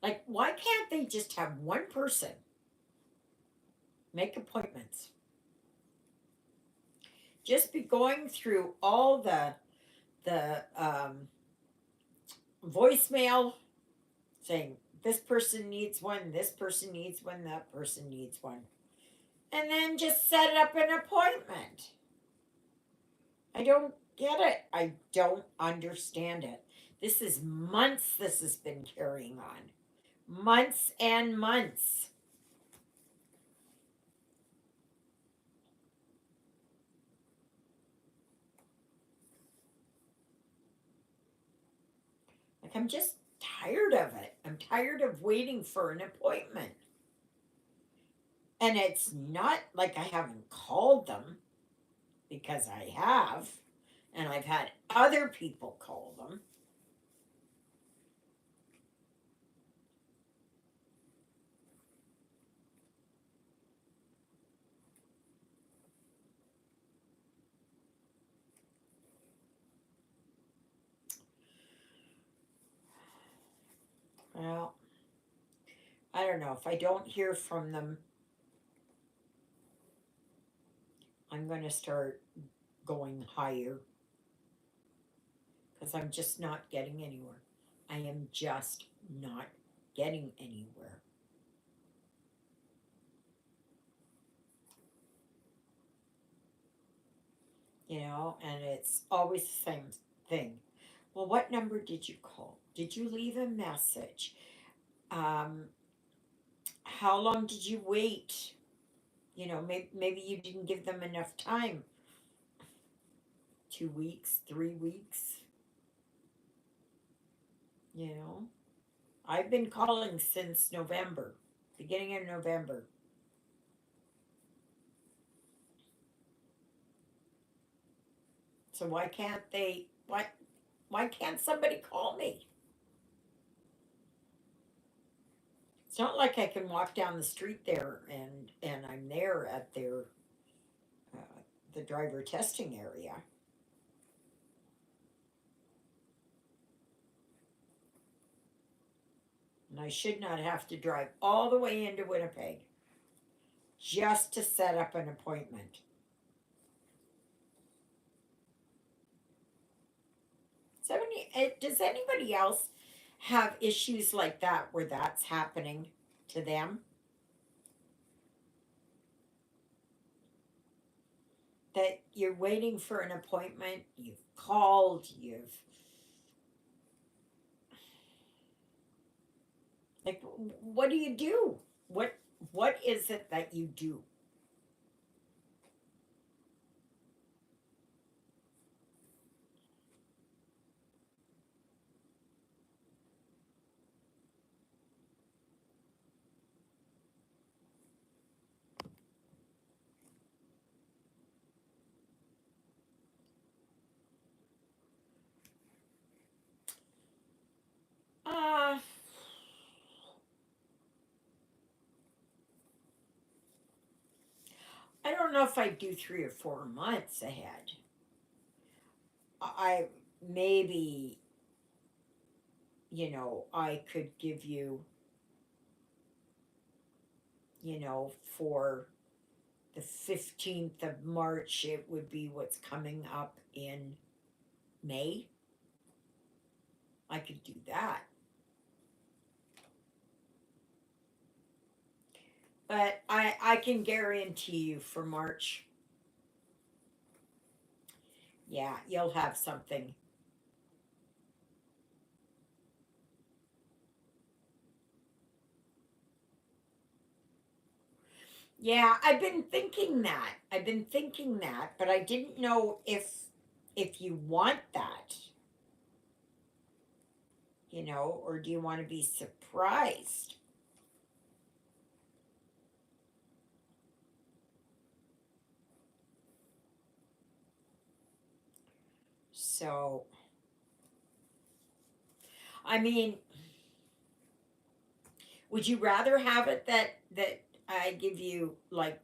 Like, why can't they just have one person make appointments? Just be going through all the voicemail saying this person needs one, this person needs one, that person needs one, and then just set up an appointment. I don't get it. I don't understand it. This is months this has been carrying on. Months and months. Like, I'm just tired of it. I'm tired of waiting for an appointment. And it's not like I haven't called them, because I have, and I've had other people call them. Well, I don't know. If I don't hear from them, I'm going to start going higher, because I'm just not getting anywhere. I am just not getting anywhere. And it's always the same thing. Well, what number did you call? Did you leave a message? Um, how long did you wait? Maybe you didn't give them enough time. 2 weeks, 3 weeks. You know, I've been calling since November, beginning of November. So why can't they? Why can't somebody call me? It's not like I can walk down the street there and I'm there at uh, the driver testing area. And I should not have to drive all the way into Winnipeg just to set up an appointment. Does anybody else have issues like that where that's happening to them? That you're waiting for an appointment, you've called, you've like, what do you do? What is it that you do? I don't know if I'd do 3 or 4 months ahead. I maybe, I could give you, for the 15th of March, it would be what's coming up in May. I could do that. But I can guarantee you for March, yeah, you'll have something. Yeah, I've been thinking that. But I didn't know if you want that, or do you want to be surprised? So, I mean, would you rather have it that I give you, like,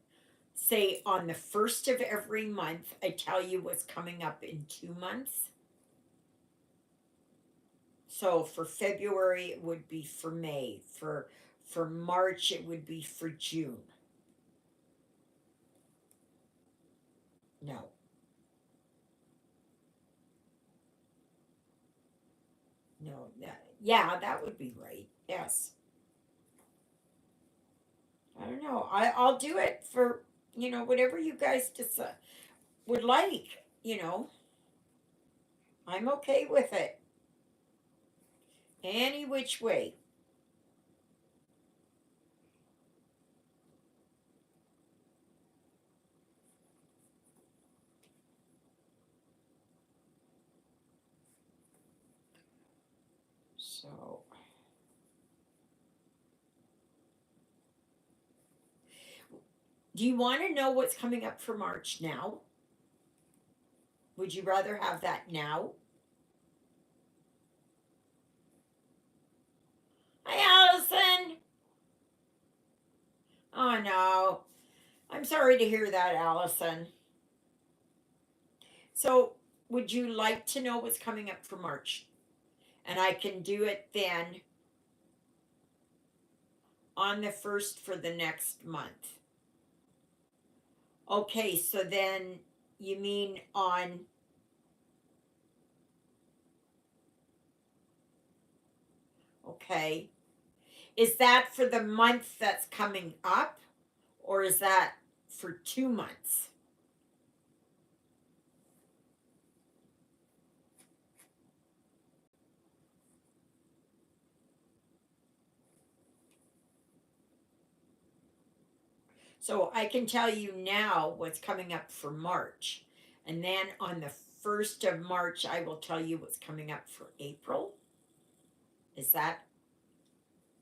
say on the first of every month I tell you what's coming up in 2 months? So for February it would be for May. For March it would be for June. No. No, yeah, that would be right. Yes. I don't know. I'll do it for, whatever you guys decide would like. I'm okay with it. Any which way. So, do you want to know what's coming up for March now? Would you rather have that now? Hi, Allison. Oh no. I'm sorry to hear that, Allison. So, would you like to know what's coming up for March? And I can do it then on the first for the next month. Okay, so then you mean on. Okay. Is that for the month that's coming up, or is that for 2 months? So I can tell you now what's coming up for March. And then on the 1st of March, I will tell you what's coming up for April. Is that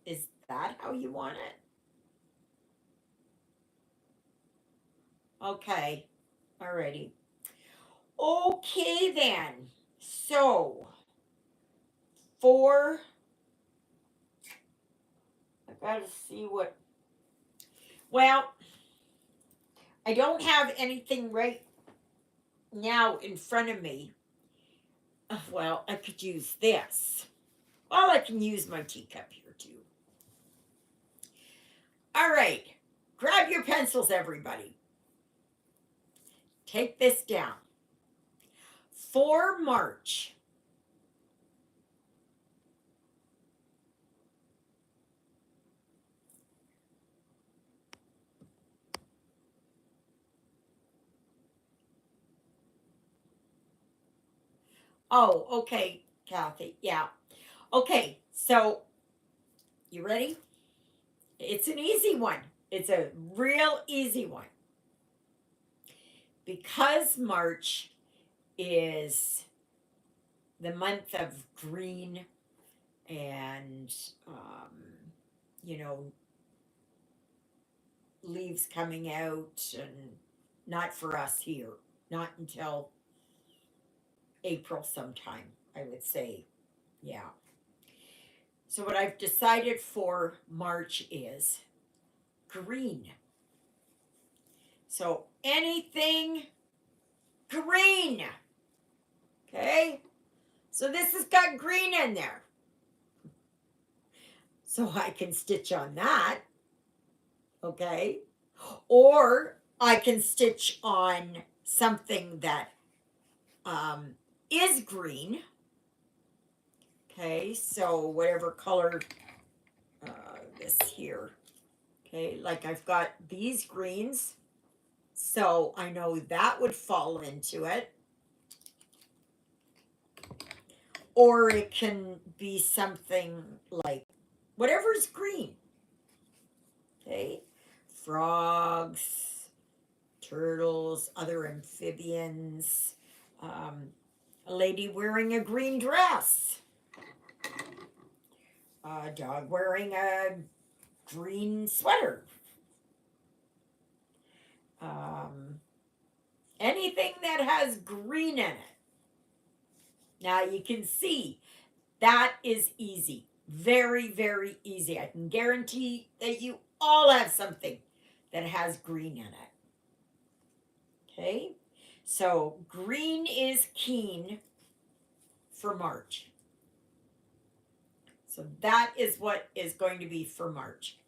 is that how you want it? Okay. Alrighty. Okay then. So for I gotta see what. Well, I don't have anything right now in front of me. Well, I could use this. Well, I can use my teacup here too. All right. Grab your pencils, everybody. Take this down. For March. Oh, okay, Kathy. Yeah. Okay, so you ready? It's an easy one. It's a real easy one. Because March is the month of green and, um, you know, leaves coming out, and not for us here, not until April sometime, I would say. Yeah. So, what I've decided for March is green. So anything green. Okay? So this has got green in there. So I can stitch on that. Okay? Or I can stitch on something that is green. Okay, so whatever color this here. Okay, like I've got these greens, so I know that would fall into it. Or it can be something like whatever's green. Okay, frogs, turtles, other amphibians, a lady wearing a green dress, a dog wearing a green sweater, anything that has green in it. Now you can see that is easy. Very, very easy. I can guarantee that you all have something that has green in it. Okay? So green is keen for March. So that is what is going to be for March.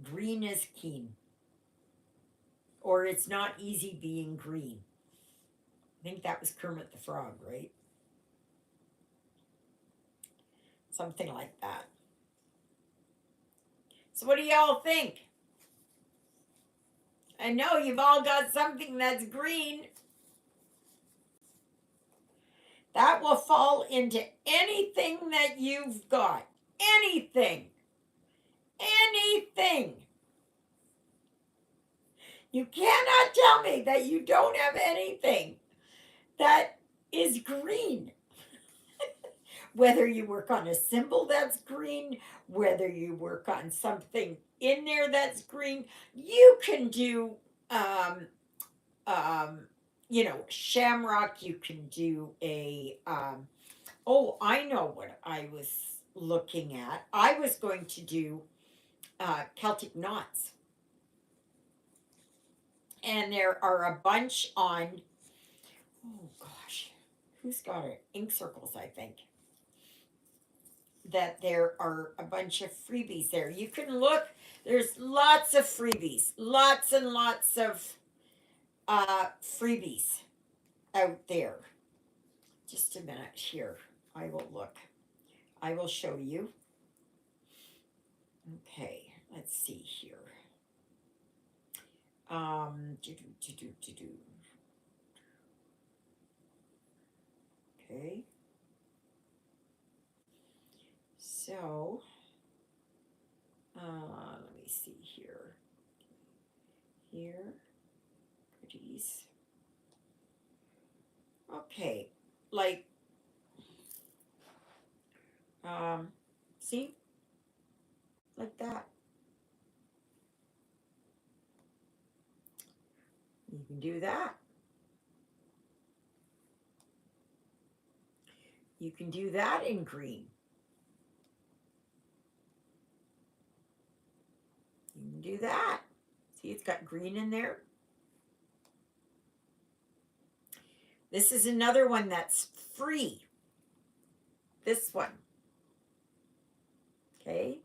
Green is keen. Or it's not easy being green. I think that was Kermit the Frog, right? Something like that. So what do y'all think? I know you've all got something that's green. That will fall into anything that you've got. Anything. Anything. You cannot tell me that you don't have anything that is green. Whether you work on a symbol that's green, whether you work on something in there that's green, you can do, shamrock. You can do a, oh, I know what I was looking at. I was going to do Celtic knots. And there are a bunch on, oh gosh, who's got it? Ink Circles, I think. That there are a bunch of freebies there. You can look, there's lots of freebies, lots and lots of freebies out there. Just a minute here. I will look. I will show you. Okay, let's see here. Okay. So, let me see here. Here, goodies. Okay, like, see? Like that. You can do that. You can do that in green. You can do that. See, it's got green in there. This is another one that's free. This one. Okay.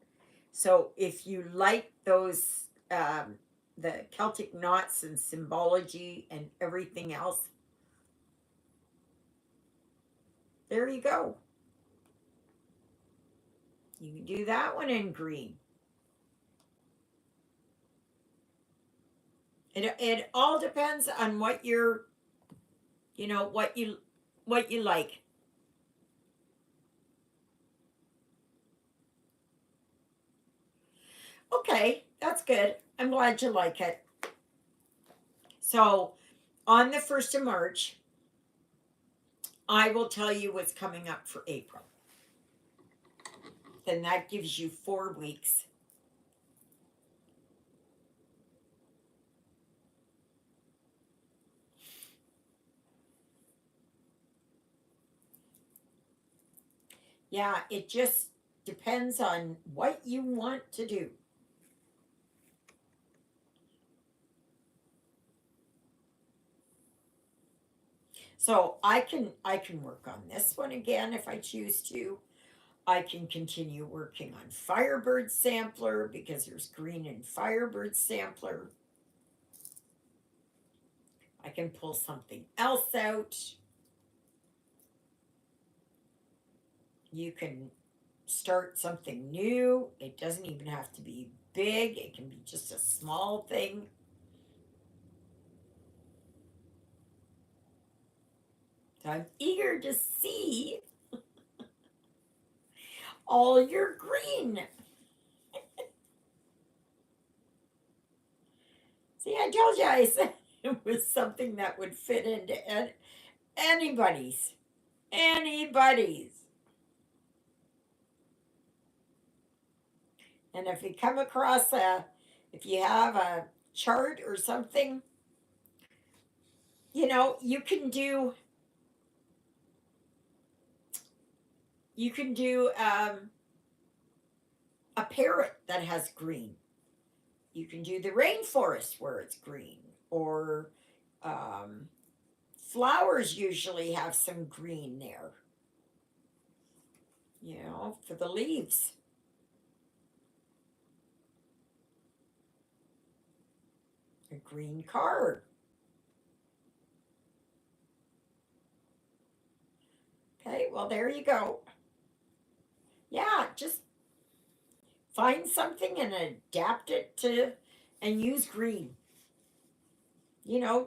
So if you like those, the Celtic knots and symbology and everything else, there you go. You can do that one in green. It all depends on what you're, what you like. Okay, that's good. I'm glad you like it. So on the 1st of March, I will tell you what's coming up for April. Then that gives you 4 weeks. Yeah, it just depends on what you want to do. So I can work on this one again if I choose to. I can continue working on Firebird Sampler because there's green in Firebird Sampler. I can pull something else out. You can start something new. It doesn't even have to be big, it can be just a small thing. So I'm eager to see all your green. See, I told you I said it was something that would fit into anybody's. Anybody's. And if you come across if you have a chart or something, you can do a parrot that has green. You can do the rainforest where it's green, or um, flowers usually have some green there, for the leaves. A green card. Okay, well, there you go. Yeah, just find something and adapt it to, and use green.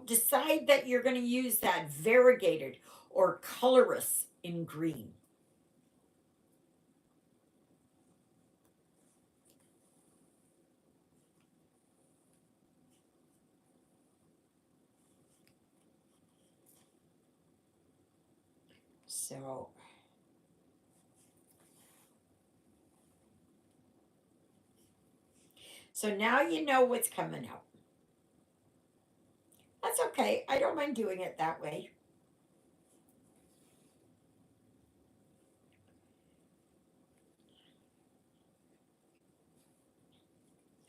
Decide that you're going to use that variegated or colorless in green. So, now you know what's coming up. That's okay. I don't mind doing it that way.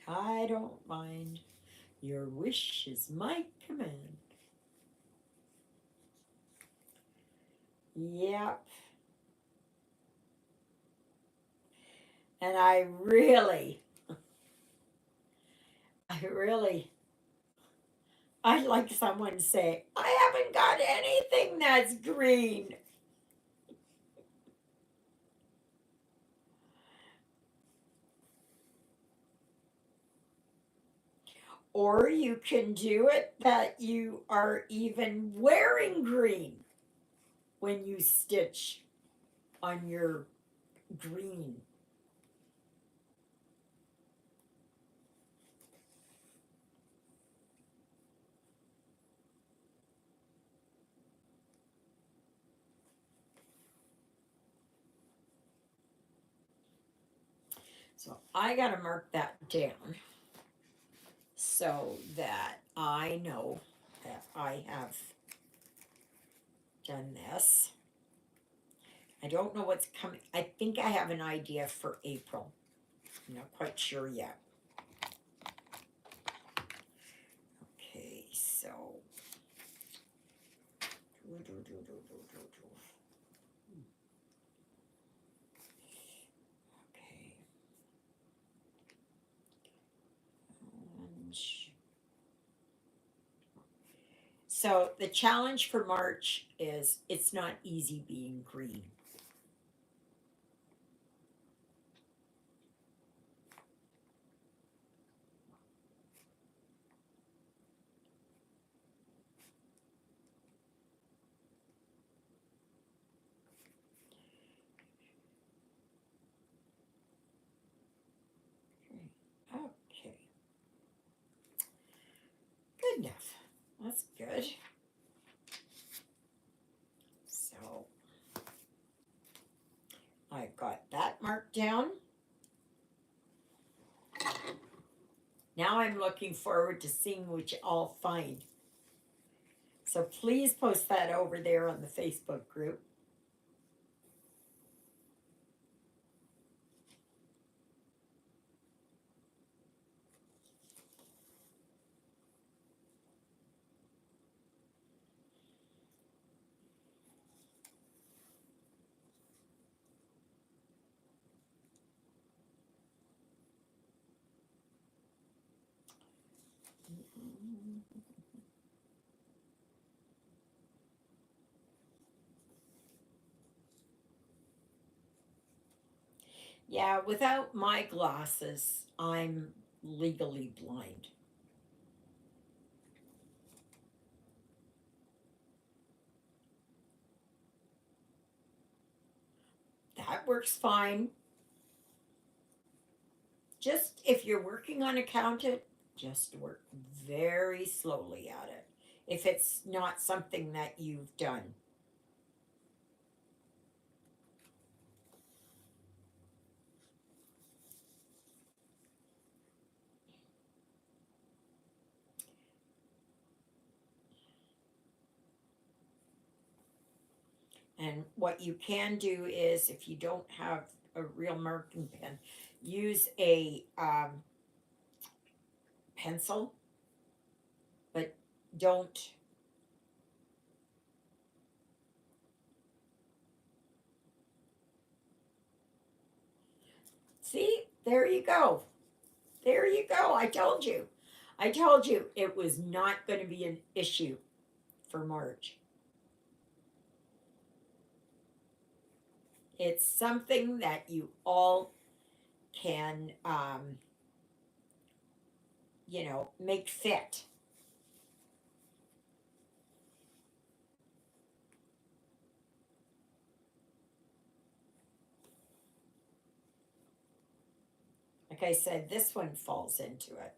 I don't mind. Your wish is my command. Yep. And I'd like someone to say, I haven't got anything that's green. Or you can do it that you are even wearing green when you stitch on your green. So I got to mark that down so that I know that I have done this. I don't know what's coming. I think I have an idea for April. I'm not quite sure yet. Okay, so. Okay. So the challenge for March is it's not easy being green. Okay. Good enough. That's good. So I got that marked down. Now I'm looking forward to seeing what you all find. So please post that over there on the Facebook group. Yeah, without my glasses, I'm legally blind. That works fine. Just if you're working on accountant, just work very slowly at it. If it's not something that you've done. And what you can do is, if you don't have a real marking pen, use a pencil, but don't. See, there you go. There you go. I told you. I told you it was not going to be an issue for March. It's something that you all can, make fit. Like I said, this one falls into it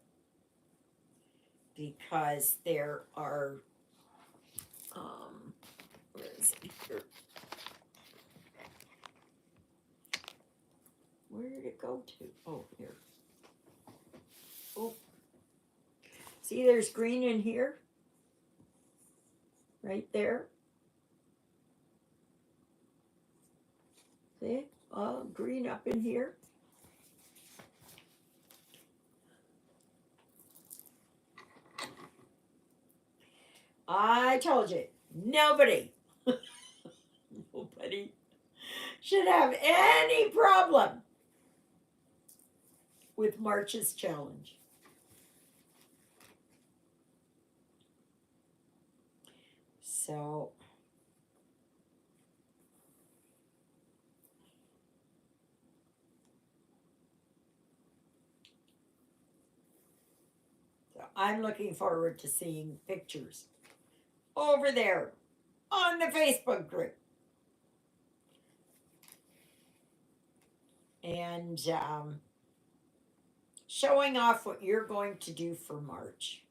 because there are, where is it here? Where did it go to? Oh, here. Oh, see, there's green in here, right there. See, green up in here. I told you, nobody, nobody should have any problem with March's challenge. So, I'm looking forward to seeing pictures over there on the Facebook group. And showing off what you're going to do for March.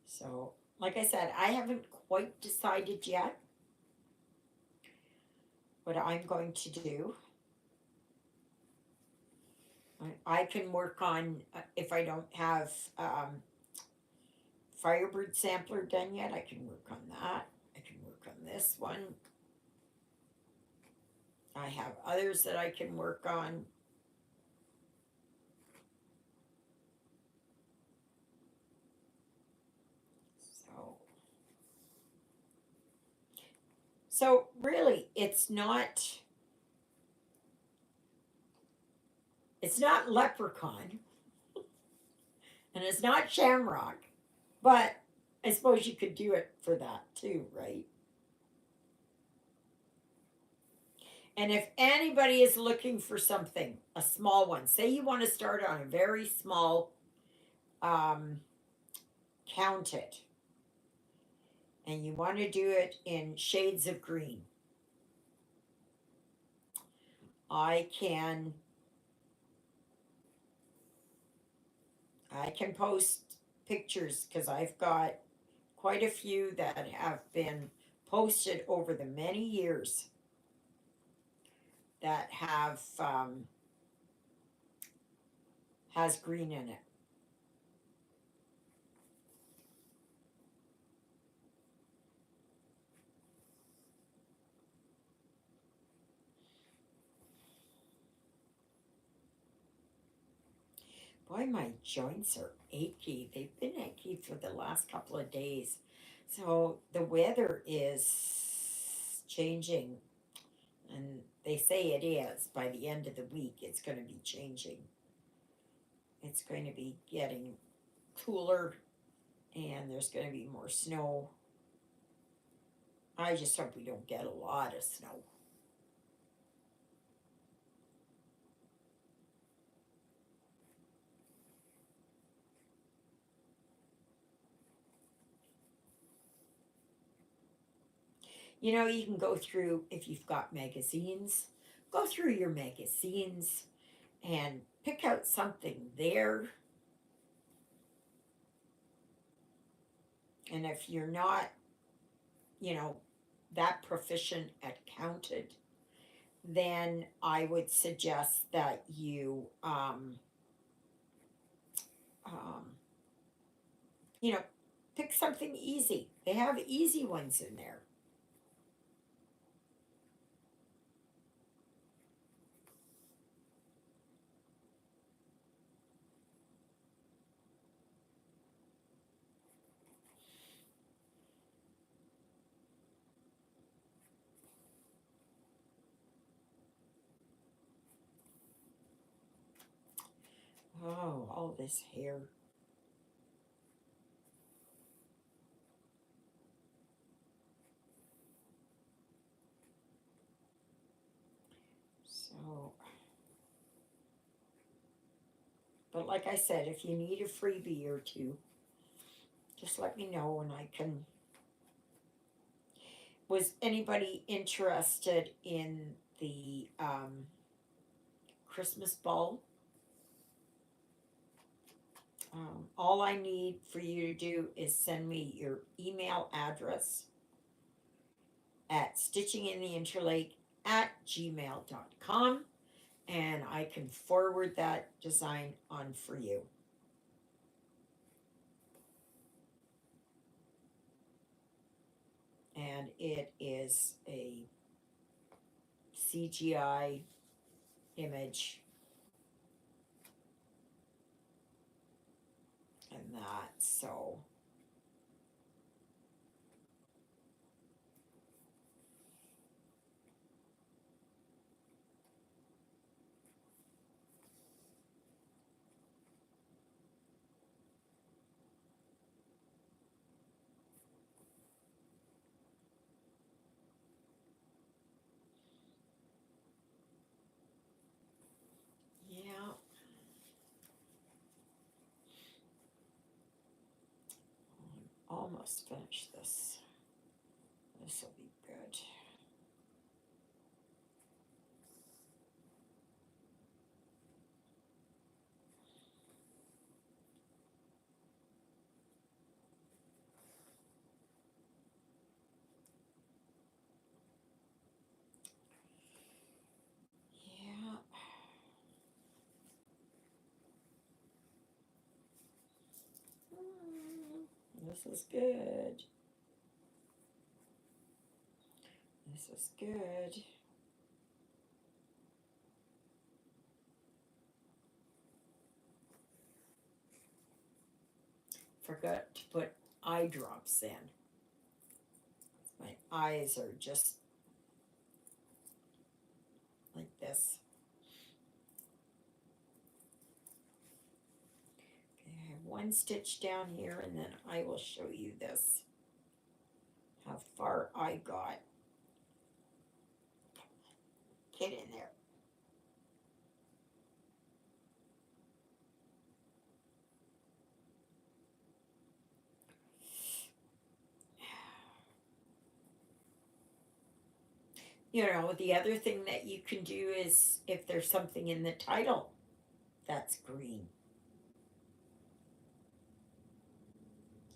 So, like I said, I haven't quite decided yet what I'm going to do. I can work on, if I don't have Firebird sampler done yet, I can work on that. I can work on this one. I have others that I can work on. So really, it's not leprechaun and it's not shamrock, but I suppose you could do it for that too, right? And if anybody is looking for something, a small one, say you want to start on a very small, um, count it, and you want to do it in shades of green, I can I can post pictures because I've got quite a few that have been posted over the many years that have has green in it. Boy, my joints are achy. They've been achy for the last couple of days. So the weather is changing. And they say it is. By the end of the week, it's going to be changing. It's going to be getting cooler, and there's going to be more snow. I just hope we don't get a lot of snow. You know, you can go through, if you've got magazines, go through your magazines and pick out something there. And if you're not, you know, that proficient at counted, then I would suggest that you, um, you know, pick something easy. They have easy ones in there. Oh, all this hair. So, but like I said, if you need a freebie or two, just let me know and I can. Was anybody interested in the Christmas ball? All I need for you to do is send me your email address at stitchingintheinterlake@gmail.com, and I can forward that design on for you. And it is a CGI image and that, so yeah. I'm almost finished this. This will be good. Yeah. This is good. This is good. Forgot to put eye drops in. My eyes are just like this. Okay, I have one stitch down here, and then I will show you this. How far I got. Get in there. You know, the other thing that you can do is if there's something in the title that's green,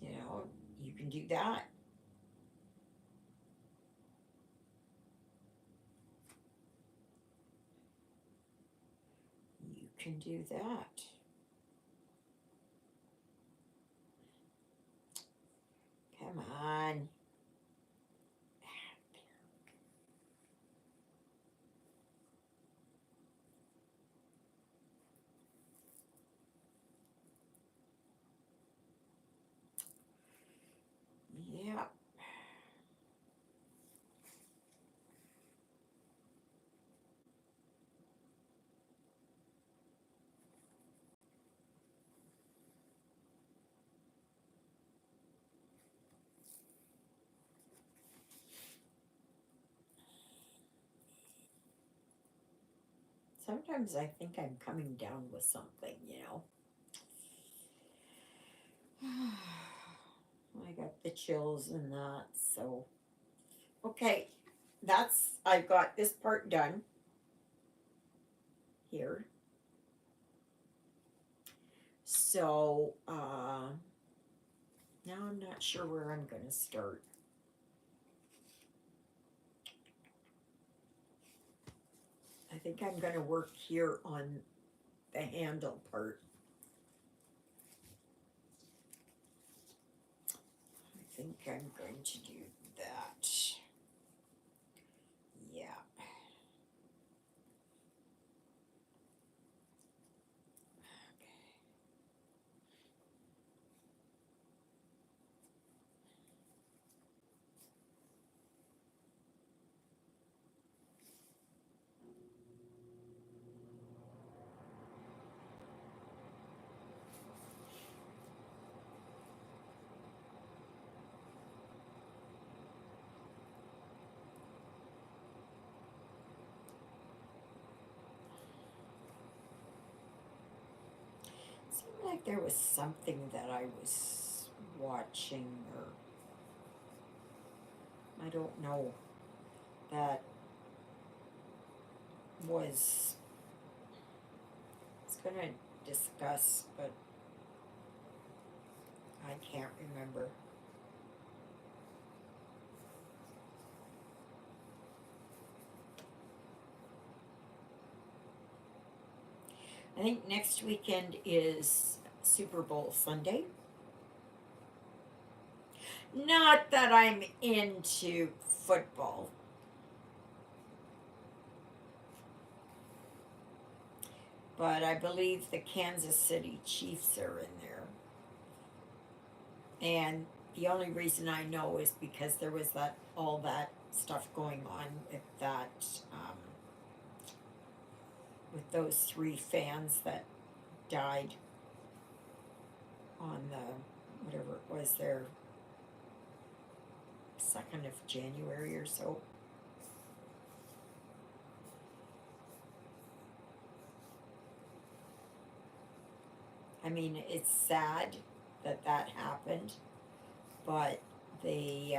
you know, you can do that. You can do that. Come on. Yeah. Sometimes I think I'm coming down with something, you know. I got the chills and that, so. Okay, I've got this part done here. So, now I'm not sure where I'm going to start. I think I'm going to work here on the handle part. I think I'm going to do that. Yeah. Seemed like there was something that I was watching, or I don't know, that was going to discuss, but I can't remember. I think next weekend is Super Bowl Sunday. Not that I'm into football, but I believe the Kansas City Chiefs are in there. And the only reason I know is because there was all that stuff going on with with those 3 fans that died on the, whatever it was, their 2nd of January or so. I mean, it's sad that happened, but they,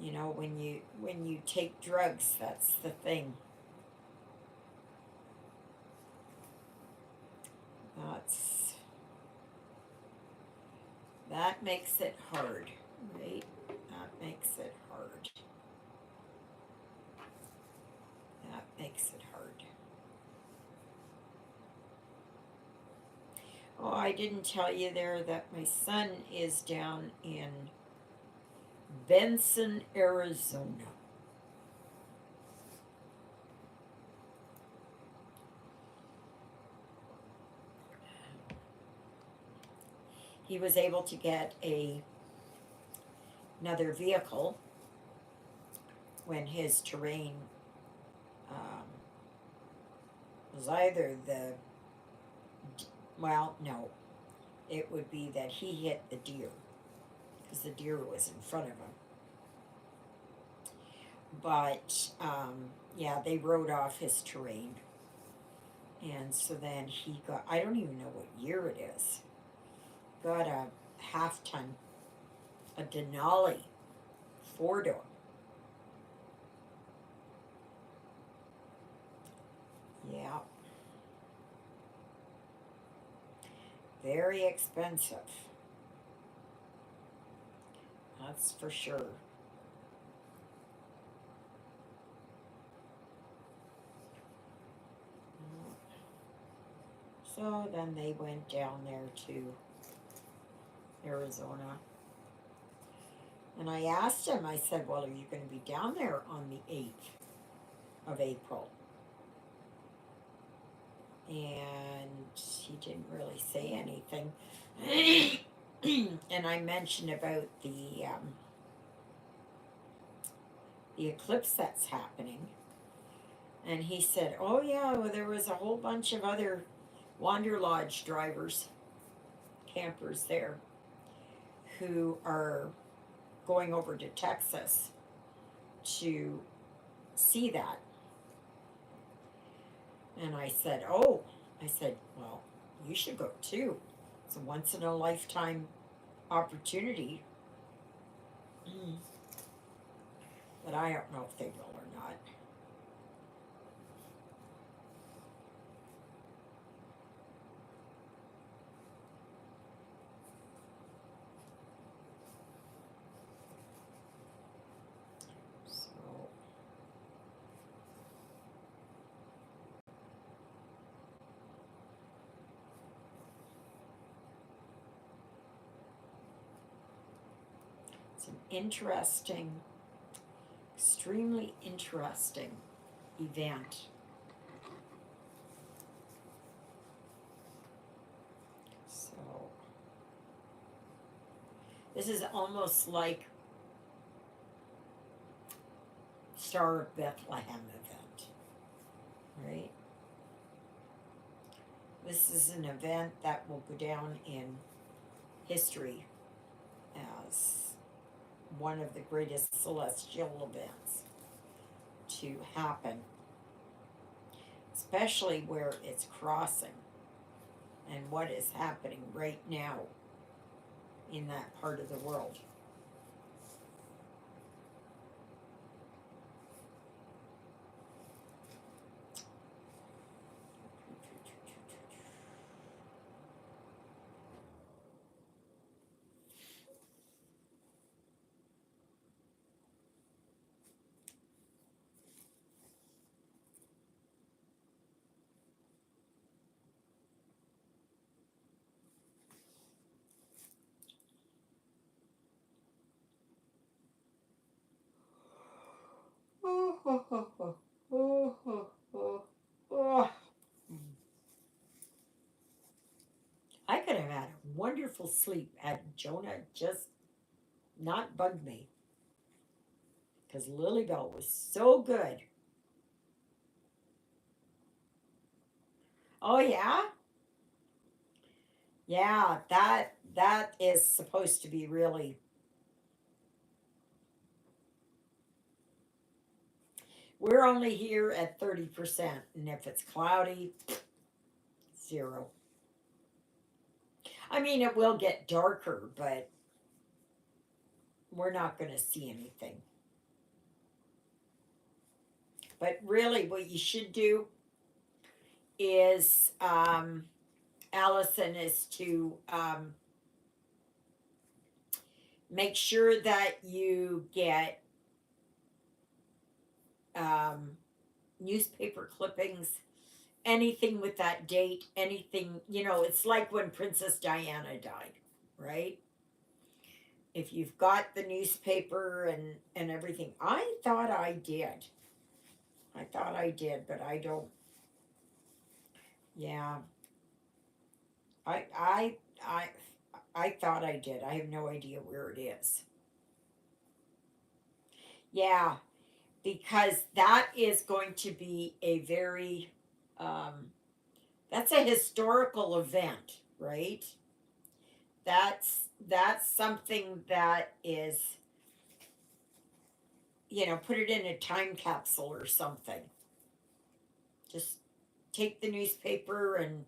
you know, when you take drugs, that's the thing. That makes it hard, right? That makes it hard. That makes it hard. Oh, I didn't tell you there that my son is down in Benson, Arizona. He was able to get another vehicle when his terrain was either well, no, it would be that he hit the deer, because the deer was in front of him. But yeah, they rode off his terrain, and so then he got, I don't even know what year it is, got a half-ton, a Denali 4-door. Yeah. Very expensive. That's for sure. So then they went down there to Arizona. And I asked him, I said, well, are you going to be down there on the 8th of April? And he didn't really say anything. And I mentioned about the eclipse that's happening. And he said, oh yeah, well, there was a whole bunch of other Wander Lodge drivers, campers there, who are going over to Texas to see that. And I said, oh, I said, well, you should go too. It's a once in a lifetime opportunity. But I don't know if they will or not. So, it's an interesting, extremely interesting event. So, this is almost like Star of Bethlehem event, right? This is an event that will go down in history as one of the greatest celestial events to happen, especially where it's crossing and what is happening right now in that part of the world. Oh, oh, oh, oh, oh, oh, oh, oh. I could have had a wonderful sleep had Jonah just not bugged me because Lilybell was so good. Oh yeah, yeah. That is supposed to be really. We're only here at 30%, and if it's cloudy, zero. I mean, it will get darker, but we're not going to see anything. But really, what you should do is, Allison, is to make sure that you get um, newspaper clippings, anything with that date, anything, it's like when Princess Diana died, right? If you've got the newspaper and everything. I thought I did. I thought I did, but I don't. Yeah. I I I I thought I did. I have no idea where it is. Yeah, because that is going to be a very um that's a historical event, right? That's something that is, put it in a time capsule or something. Just take the newspaper and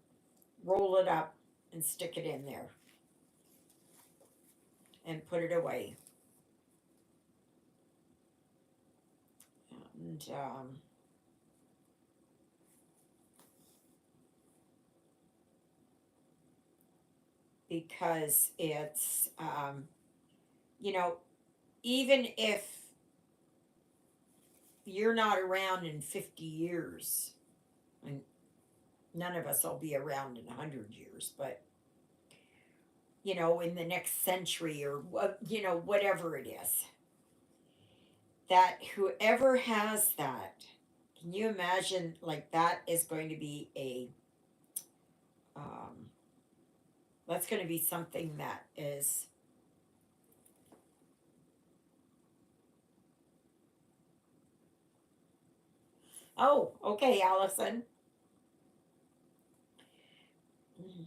roll it up and stick it in there and put it away. And because it's, you know, even if you're not around in 50 years, and none of us will be around in 100 years, but, in the next century or, whatever it is, that whoever has that, can you imagine, like, that is going to be um, that's going to be something that is, oh, okay, Allison. Mhm.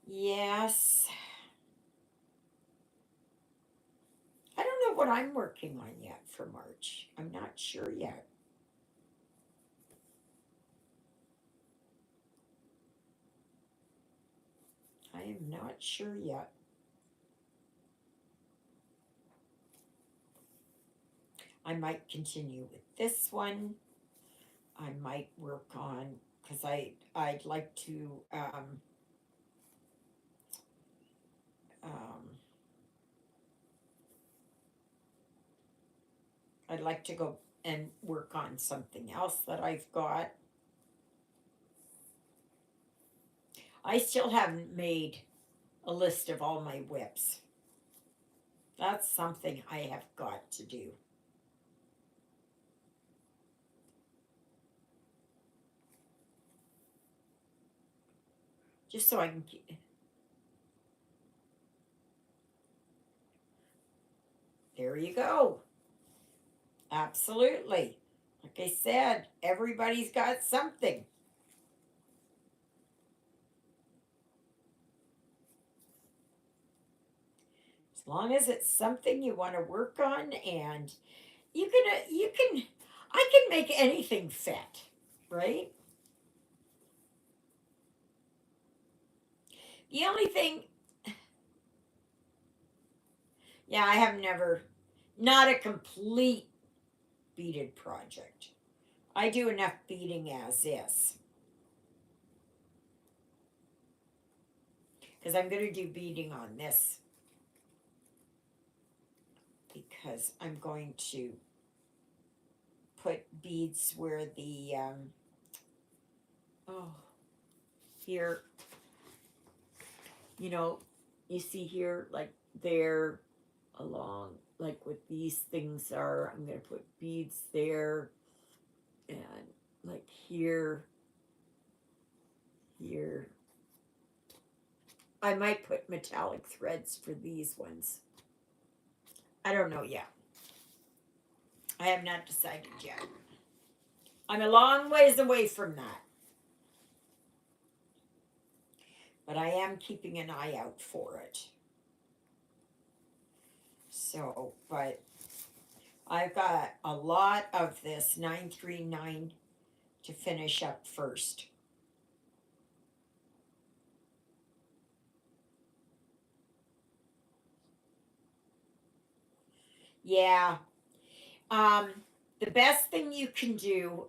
Yes. I don't what I'm working on yet for March. I'm not sure yet. I am not sure yet. I might continue with this one. I might work on, because I'd like to um, I'd like to go and work on something else that I've got. I still haven't made a list of all my whips. That's something I have got to do. Just so I can keep. There you go. Absolutely. Like I said, everybody's got something. As long as it's something you want to work on, and I can make anything fit, right? The only thing, yeah, I have never, not a complete beaded project. I do enough beading as is. Because I'm going to do beading on this. Because I'm going to put beads where the, oh, here, you know, you see here, like there, along, like what these things are. I'm going to put beads there, and like here, here. I might put metallic threads for these ones. I don't know yet. I have not decided yet. I'm a long ways away from that. But I am keeping an eye out for it. So, but I've got a lot of this 939 to finish up first. Yeah. The best thing you can do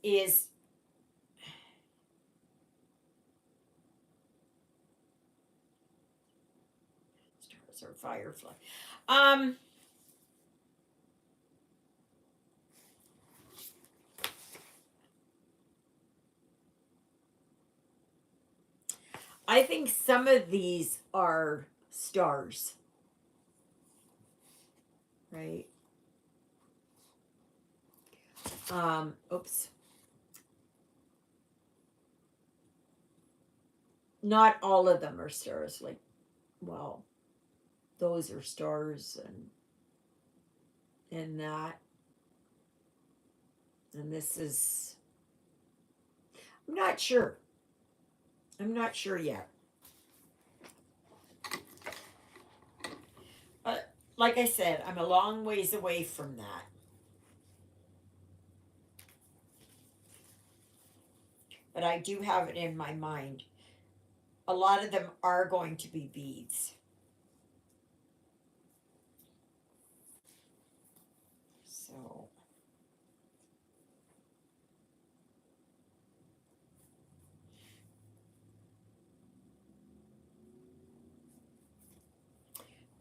is stars or firefly. I think some of these are stars, right? Oops. Not all of them are stars. Like, well, those are stars, and that, and this is. I'm not sure. I'm not sure yet. But like I said, I'm a long ways away from that. But I do have it in my mind. A lot of them are going to be beads. So.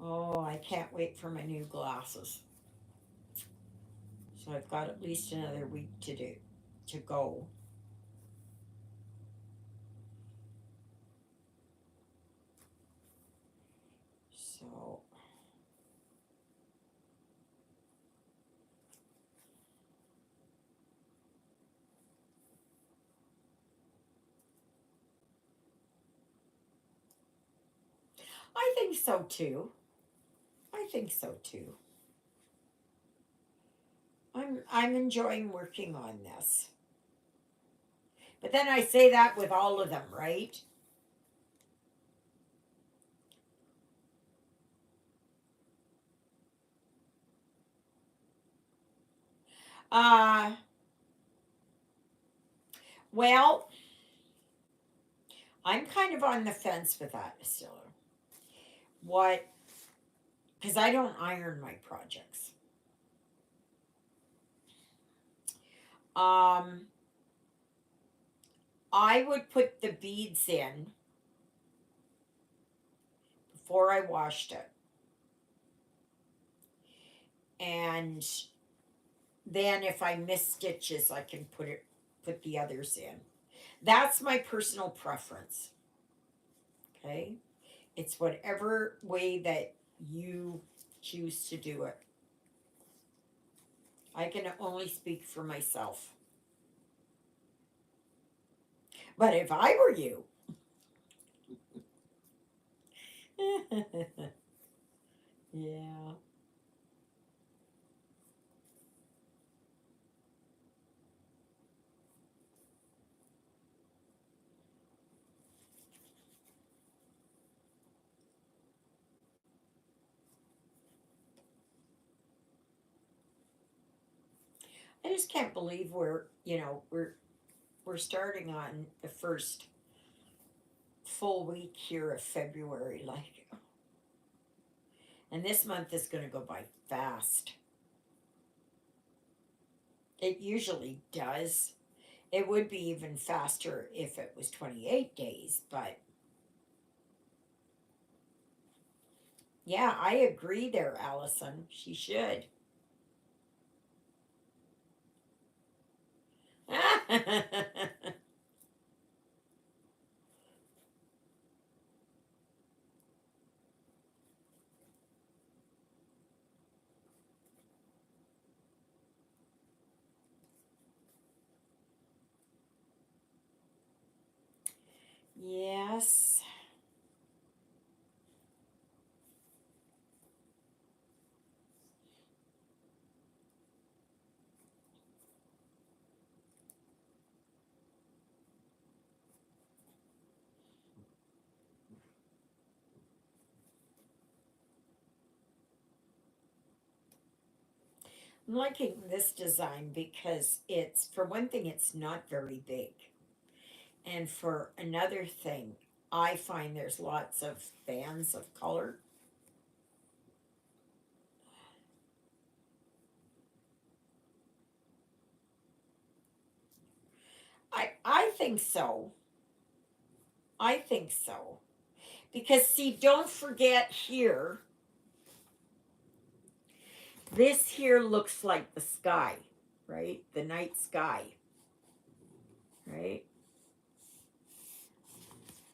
Oh, I can't wait for my new glasses. So I've got at least another week to go. So I think so too. I think so too. I'm enjoying working on this. But then I say that with all of them, right? Uh, well, I'm kind of on the fence with that still. What? Because I don't iron my projects. Um, I would put the beads in before I washed it. And then if I miss stitches, I can put the others in. That's my personal preference. Okay? It's whatever way that you choose to do it. I can only speak for myself. But if I were you, yeah. I just can't believe we're starting on the first full week here of February, like, and this month is going to go by fast. It usually does. It would be even faster if it was 28 days, but yeah, I agree there, Allison. She should. Yes. I'm liking this design because it's, for one thing, it's not very big. And for another thing, I find there's lots of bands of color. I think so. I think so. Because, see, don't forget here, this here looks like the sky, right? The night sky, right?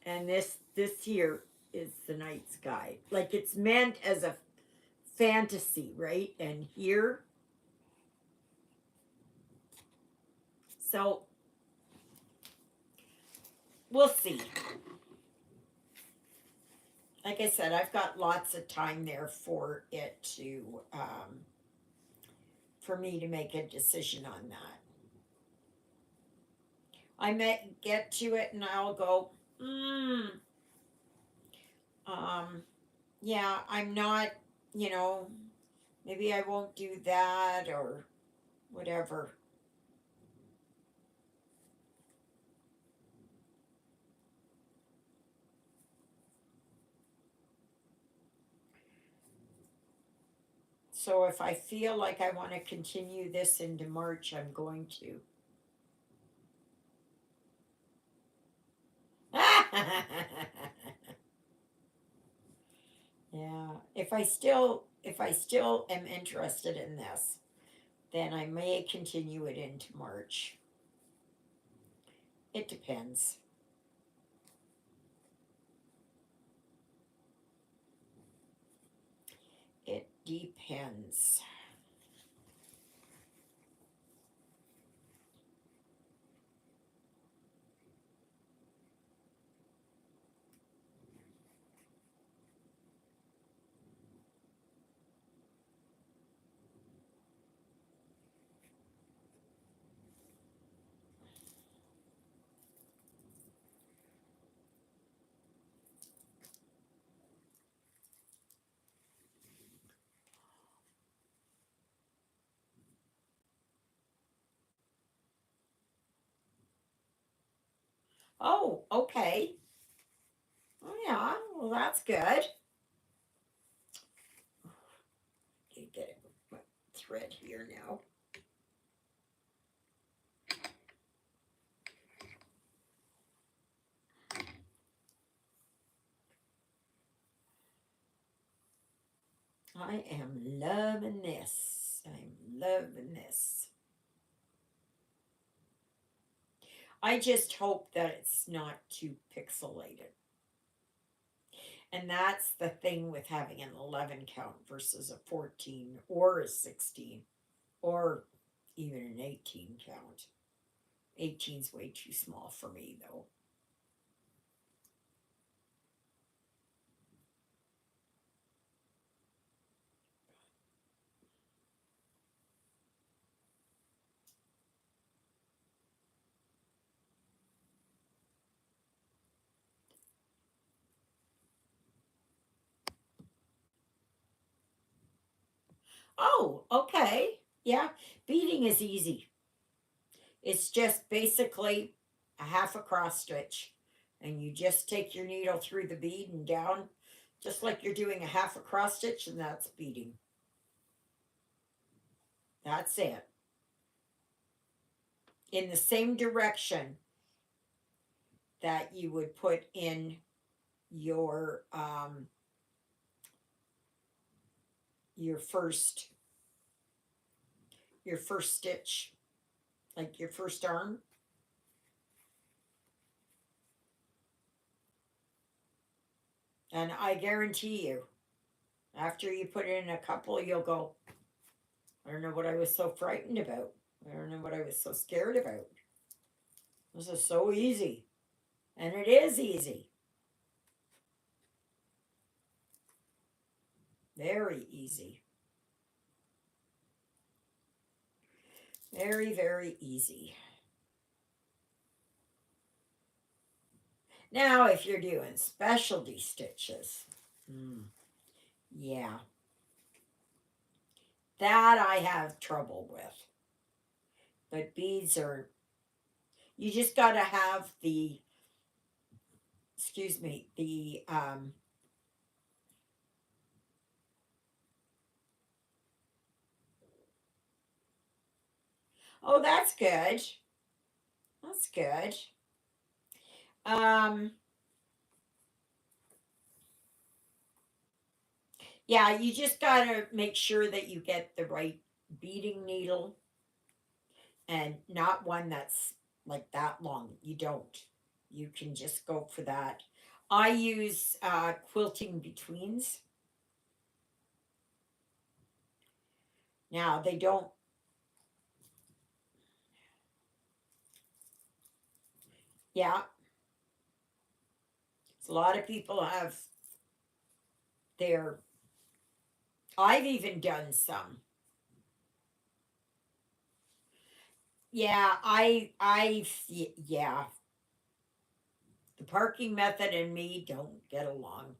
And this here is the night sky. Like it's meant as a fantasy, right? And here, so we'll see. Like I said, I've got lots of time there for it to, for me to make a decision on that. I may get to it and I'll go, um, yeah, I'm not, you know, maybe I won't do that or whatever. So if I feel like I want to continue this into March, I'm going to. Yeah. If I still am interested in this, then I may continue it into March. It depends. It depends. Oh, okay. Oh, yeah. Well, that's good. Get a thread here now. I am loving this. I'm loving this. I just hope that it's not too pixelated. And that's the thing with having an 11 count versus a 14 or a 16 or even an 18 count. 18's way too small for me, though. Oh, okay. Yeah, beading is easy. It's just basically a half a cross stitch, and you just take your needle through the bead and down, just like you're doing a half a cross stitch, and that's beading. That's it. In the same direction that you would put in your um, your first your first stitch, like your first arm. And I guarantee you, after you put in a couple, you'll go, I don't know what I was so frightened about. I don't know what I was so scared about. This is so easy. And it is easy. Very easy. Very, very easy. Now, if you're doing specialty stitches, yeah, that I have trouble with. But beads are, you just got to have the, excuse me, oh, that's good. That's good. Um, yeah, you just got to make sure that you get the right beading needle and not one that's like that long. You don't. You can just go for that. I use quilting betweens. Now they don't. Yeah, a lot of people have their. I've even done some. Yeah, yeah. The parking method and me don't get along.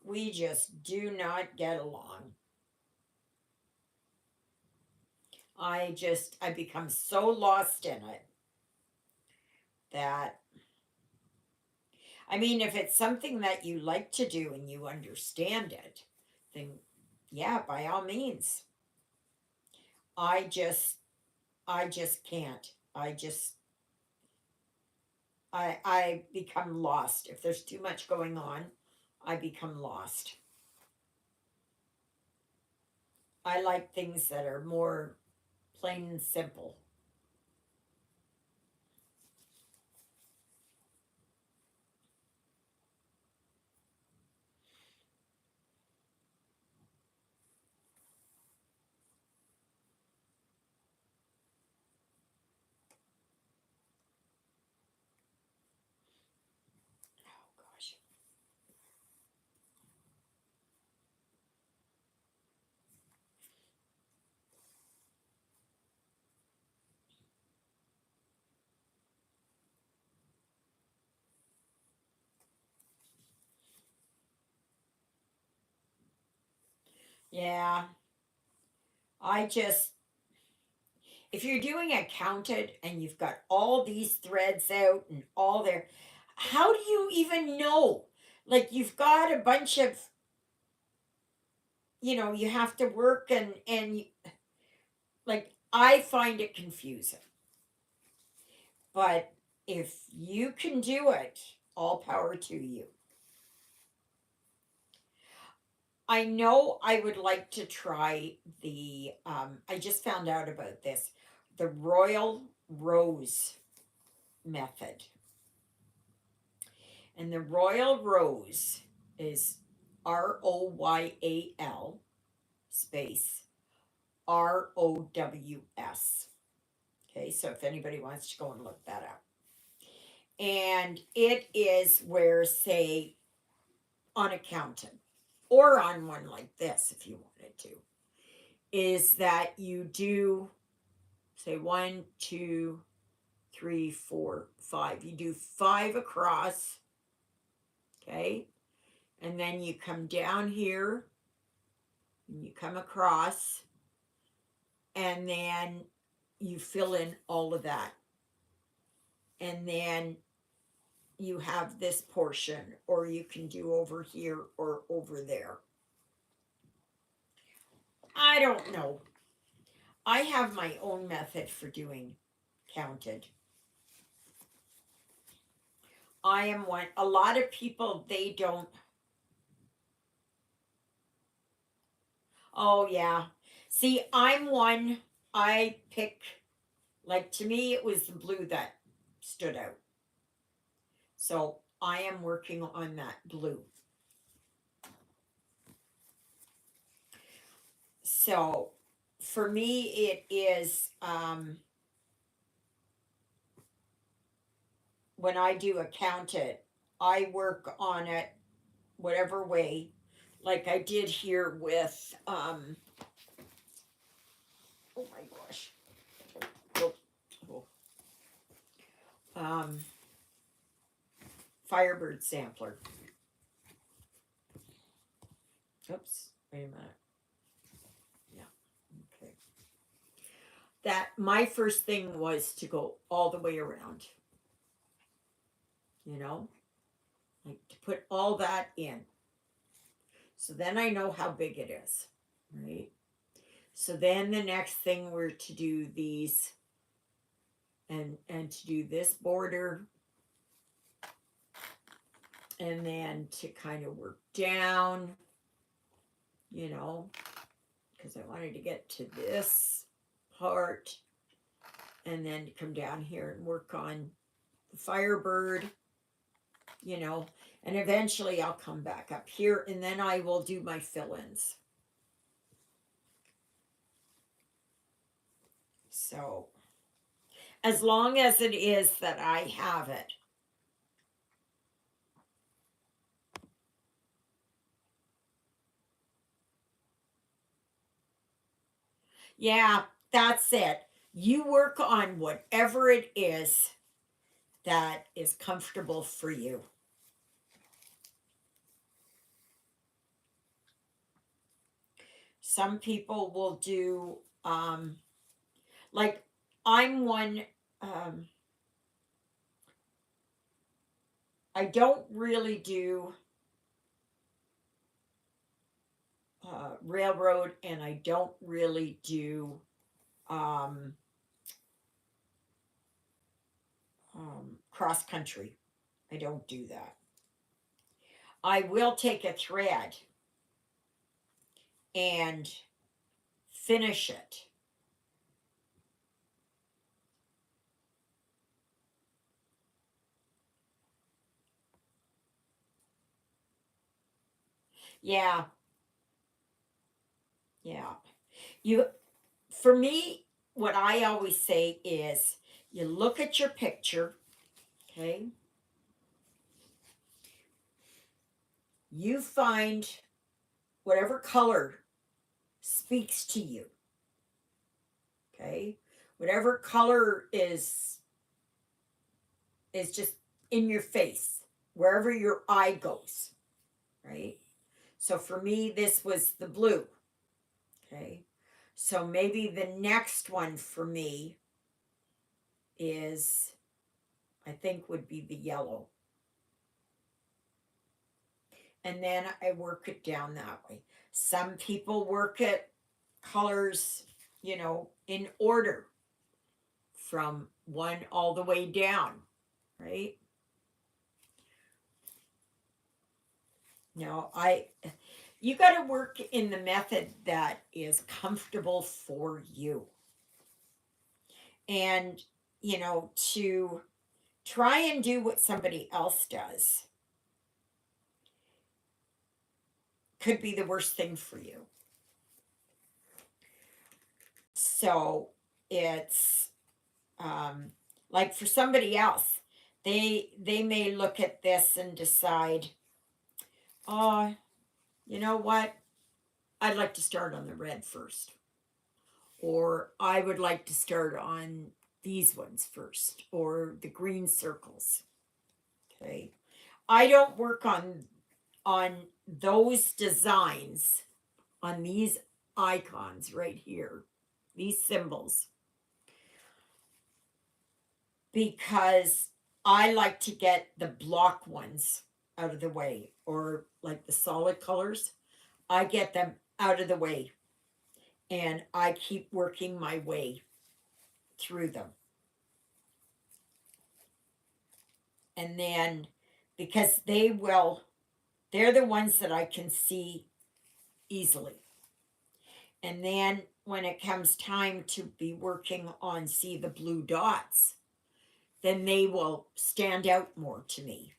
We just do not get along. I become so lost in it that I mean, if it's something that you like to do and you understand it, then yeah, by all means. I just I just can't. I become lost. If there's too much going on, I become lost. I like things that are more plain and simple. Oh gosh. Yeah. I just if you're doing it counted and you've got all these threads out and all there, how do you even know? Like you've got a bunch of, you have to work and like I find it confusing. But if you can do it, all power to you. I know I would like to try I just found out about this, the Royal Rose method. And the Royal Rose is Royal space ROWS. Okay, so if anybody wants to go and look that up. And it is where, say, on accountant or on one like this, if you wanted to, is that you do, say, 1, 2, 3, 4, 5. You do 5 across, okay? And then you come down here, and you come across, and then you fill in all of that. And then you have this portion, or you can do over here or over there. I don't know. I have my own method for doing counted. I am one. A lot of people, they don't. Oh, yeah. See, I'm one. I pick, like, to me, it was the blue that stood out. So I am working on that blue. So for me, it is, when I do a counted, I work on it whatever way, like I did here with, oh my gosh, oh, oh. Firebird sampler. Oops, wait a minute. Yeah, okay. That, my first thing was to go all the way around, like to put all that in. So then I know how big it is, right? So then the next thing were to do these and to do this border, and then to kind of work down, because I wanted to get to this part, and then to come down here and work on the Firebird, and eventually I'll come back up here, and then I will do my fill-ins. So as long as it is that I have it. Yeah, that's it. You work on whatever it is that is comfortable for you. Some people will do, like I'm one, I don't really do railroad, and I don't really do cross country. I don't do that. I will take a thread and finish it. Yeah. Yeah. For me, what I always say is you look at your picture, okay? You find whatever color speaks to you, okay? Whatever color is just in your face, wherever your eye goes, right? So for me, this was the blue, okay? So maybe the next one for me is, I think, would be the yellow. And then I work it down that way. Some people work it colors, in order from one all the way down, right? No, you got to work in the method that is comfortable for you. And, to try and do what somebody else does could be the worst thing for you. So it's like for somebody else, they may look at this and decide, oh, you know what? I'd like to start on the red first. Or I would like to start on these ones first, or the green circles. Okay. I don't work on those designs, on these icons right here, these symbols, because I like to get the block ones out of the way, or like the solid colors. I get them out of the way and I keep working my way through them. And then, because they're the ones that I can see easily. And then when it comes time to be working on, see, the blue dots, then they will stand out more to me.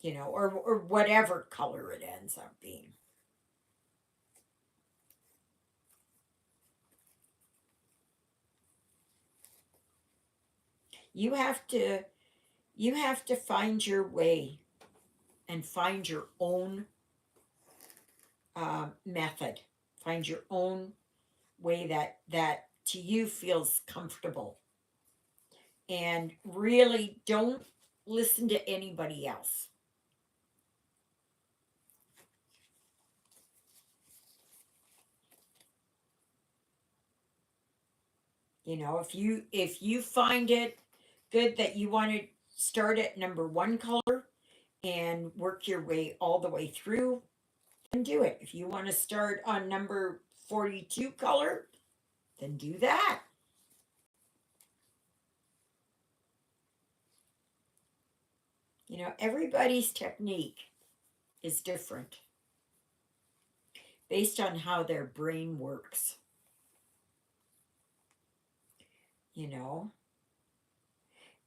Or whatever color it ends up being. You have to find your way and find your own method. Find your own way that to you feels comfortable. And really don't listen to anybody else. If you find it good that you want to start at number one color and work your way all the way through, then do it. If you want to start on number 42 color, then do that. Everybody's technique is different based on how their brain works.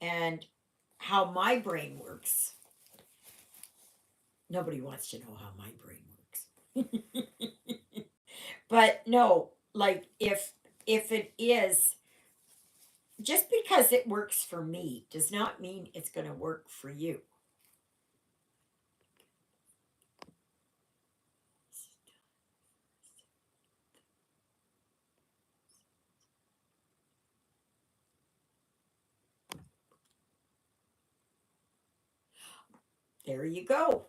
And how my brain works. Nobody wants to know how my brain works. But no, like if it is, just because it works for me does not mean it's going to work for you. There you go.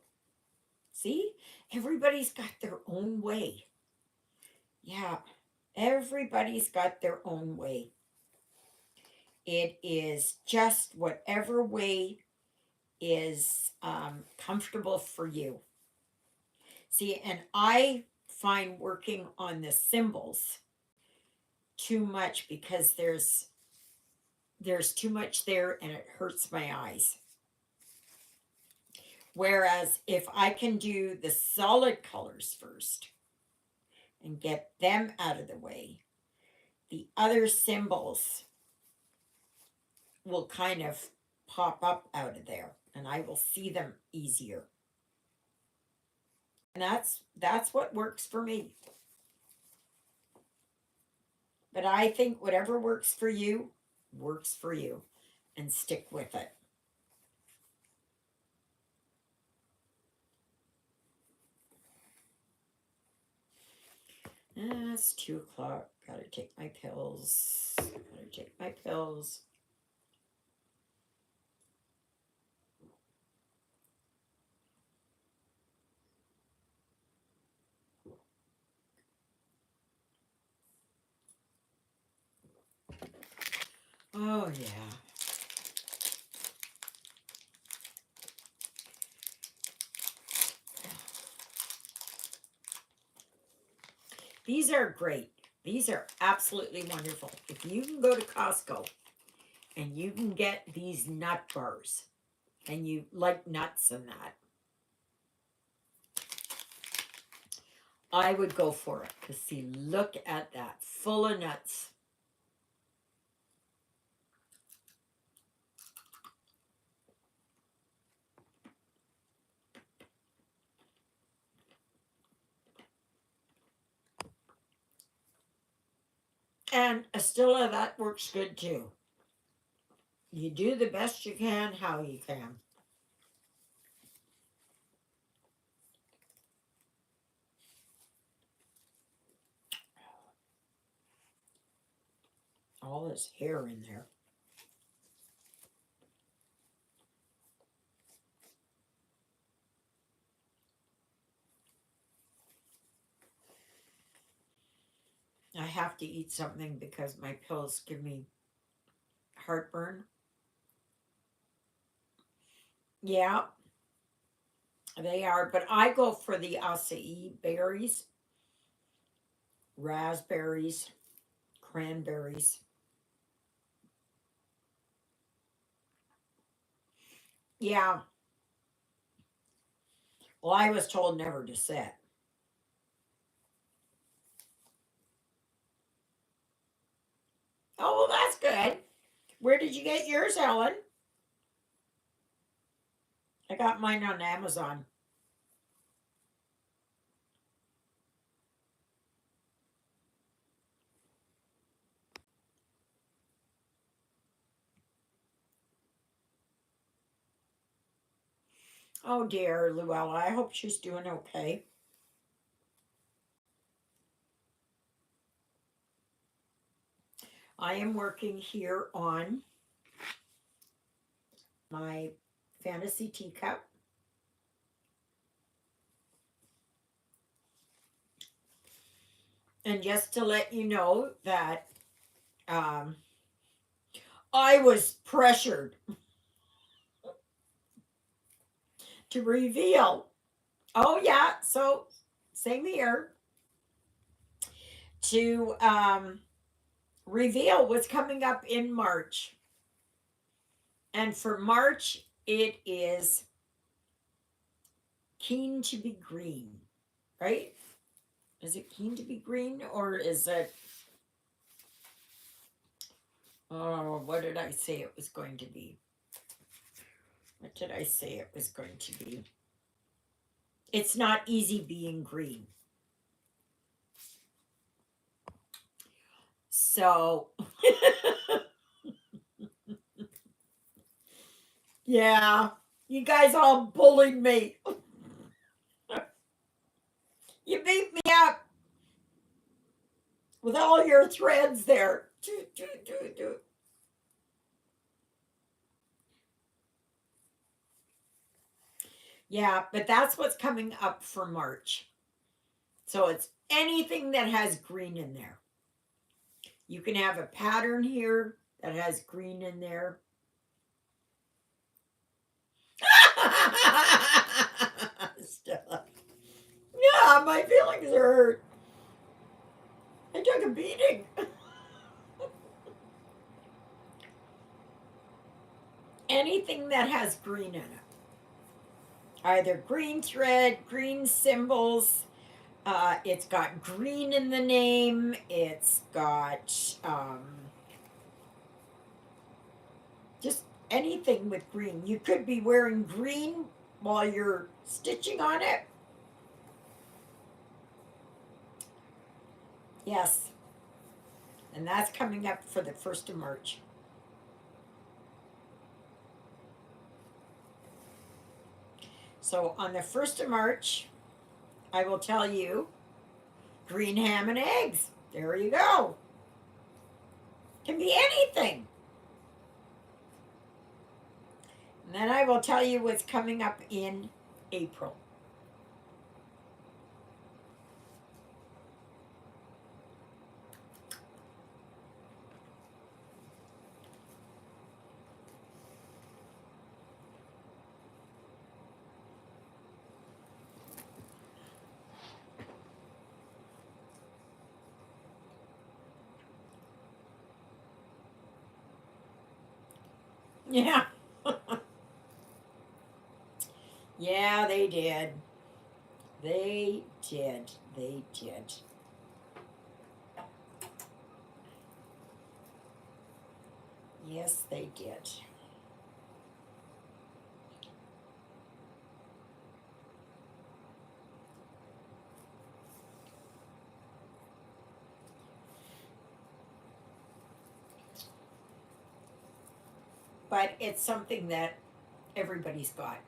See? Everybody's got their own way. Yeah. Everybody's got their own way. It is just whatever way is comfortable for you. See, and I find working on the symbols too much because there's too much there and it hurts my eyes. Whereas if I can do the solid colors first and get them out of the way, the other symbols will kind of pop up out of there and I will see them easier. And that's what works for me. But I think whatever works for you, and stick with it. It's 2:00. Gotta take my pills. Oh, yeah. These are great. These are absolutely wonderful. If you can go to Costco and you can get these nut bars and you like nuts and that, I would go for it. Because see, look at that. Full of nuts. And a Stilla, that works good too. You do the best you can, how you can. All this hair in there. I have to eat something because my pills give me heartburn. Yeah, they are. But I go for the acai berries, raspberries, cranberries. Yeah. Well, I was told never to sit. Oh, well, that's good. Where did you get yours, Ellen? I got mine on Amazon. Oh, dear, Luella. I hope she's doing okay. I am working here on my fantasy teacup. And just to let you know that um, I was pressured to reveal. Oh, yeah. So, same here. To reveal what's coming up in March. And for March, it is Keen to be Green, right? Is it Keen to be Green or is it, oh, what did I say it was going to be? What did I say it was going to be? It's not easy being green. So, yeah, you guys all bullied me. You beat me up with all your threads there. Yeah, but that's what's coming up for March. So it's anything that has green in there. You can have a pattern here that has green in there. Stella. Yeah, my feelings are hurt. I took a beating. Anything that has green in it. Either green thread, green symbols. It's got green in the name. It's got just anything with green. You could be wearing green while you're stitching on it. Yes. And that's coming up for the 1st of March. So on the 1st of March, I will tell you green ham and eggs. There you go. Can be anything. And then I will tell you what's coming up in April. Yeah. Yeah, they did. They did. They did. Yes, they did. But it's something that everybody's got.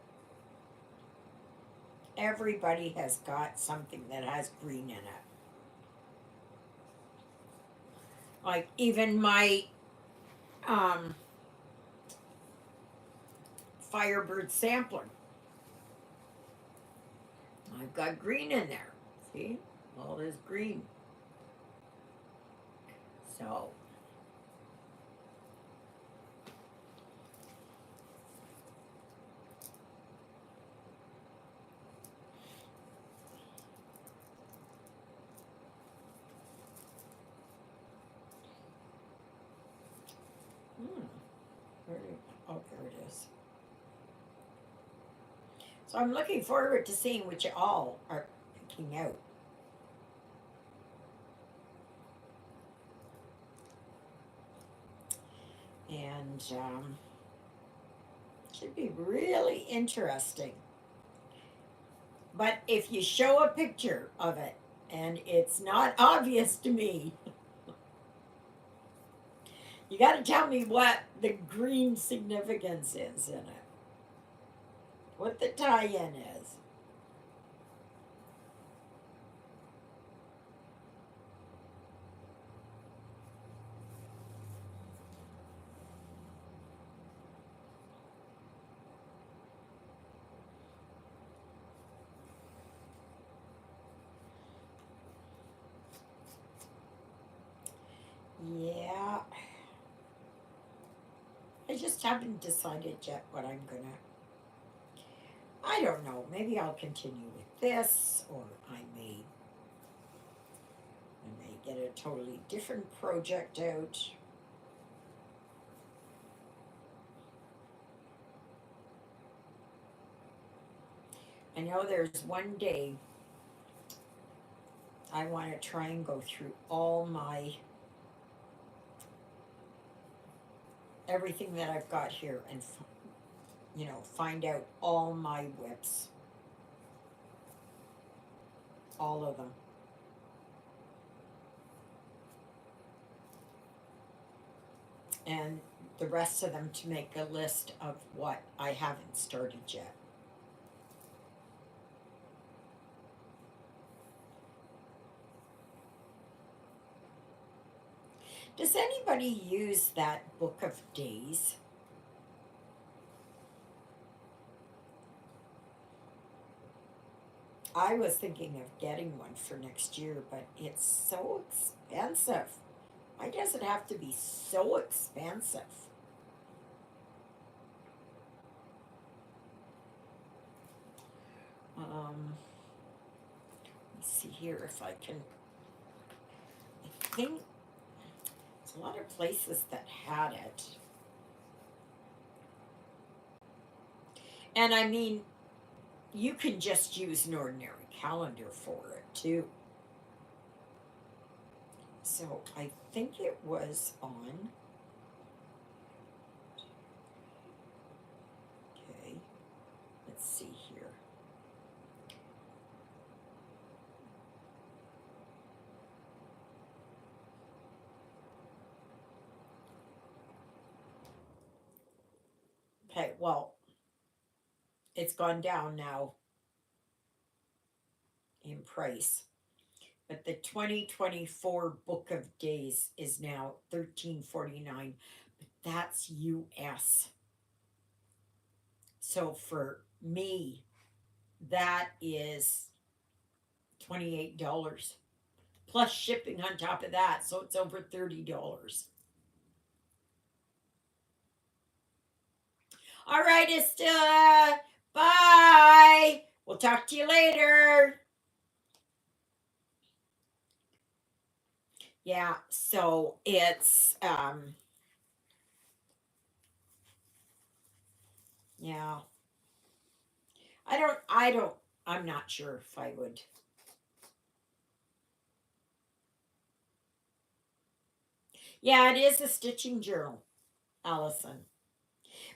Everybody has got something that has green in it. Like even my um, Firebird sampler, I've got green in there. See, all this green. So, hmm, oh, there it is. So I'm looking forward to seeing what you all are picking out. And should be really interesting. But if you show a picture of it and it's not obvious to me, you got to tell me what the green significance is in it, what the tie in is. Yeah, I just haven't decided yet what I'm gonna. I don't know. Maybe I'll continue with this, or I may get a totally different project out. I know there's one day I want to try and go through all my everything that I've got here and find out all my whips, all of them, and the rest of them to make a list of what I haven't started yet. Does anybody use that book of days? I was thinking of getting one for next year, but it's so expensive. Why does it have to be so expensive? Let's see here if I can. I think there's a lot of places that had it. And I mean, you can just use an ordinary calendar for it too. So I think it was on. Okay, let's see here. Okay, well, it's gone down now in price. But the 2024 Book of Days is now 13.49. But that's US. So for me, that is $28 plus shipping on top of that. So it's over $30. All right, Estella. Bye. We'll talk to you later. Yeah, so it's Yeah. I don't, I'm not sure if I would. Yeah, it is a stitching journal, Allison.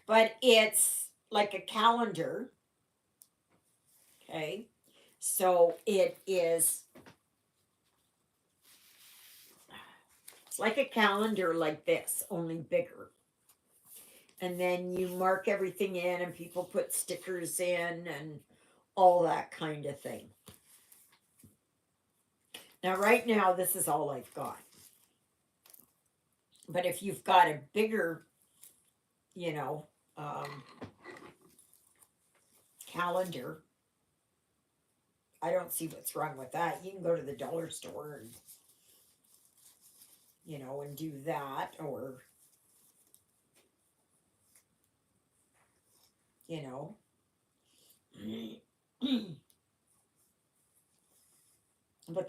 But it's like a calendar, okay? So it's like a calendar like this, only bigger. And then you mark everything in and people put stickers in and all that kind of thing. Now right now this is all I've got. But if you've got a bigger, you know, um, calendar, I don't see what's wrong with that. You can go to the dollar store and, and do that, or, you know. But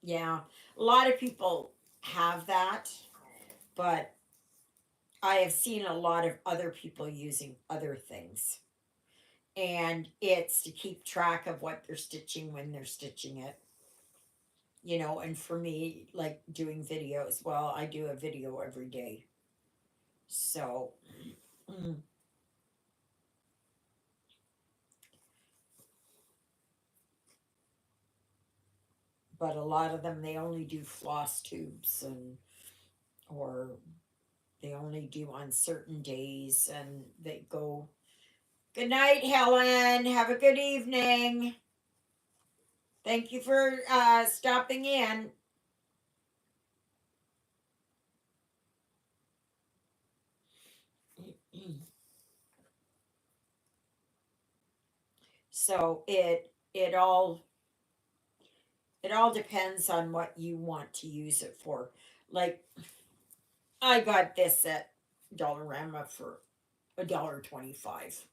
yeah, a lot of people have that, but I have seen a lot of other people using other things. And it's to keep track of what they're stitching when they're stitching it. And for me, like doing videos, well, I do a video every day. So, but a lot of them, they only do floss tubes or they only do on certain days and they go, good night, Helen. Have a good evening. Thank you for stopping in. So it all depends on what you want to use it for. Like I got this at Dollarama for $1.25.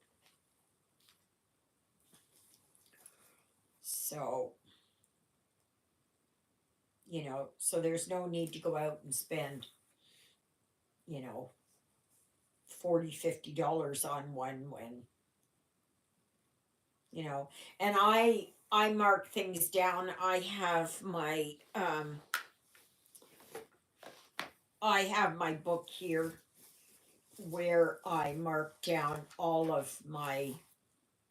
So, so there's no need to go out and spend, you know, $40, $50 on one when, you know, and I mark things down. I have my book here where I mark down all of my,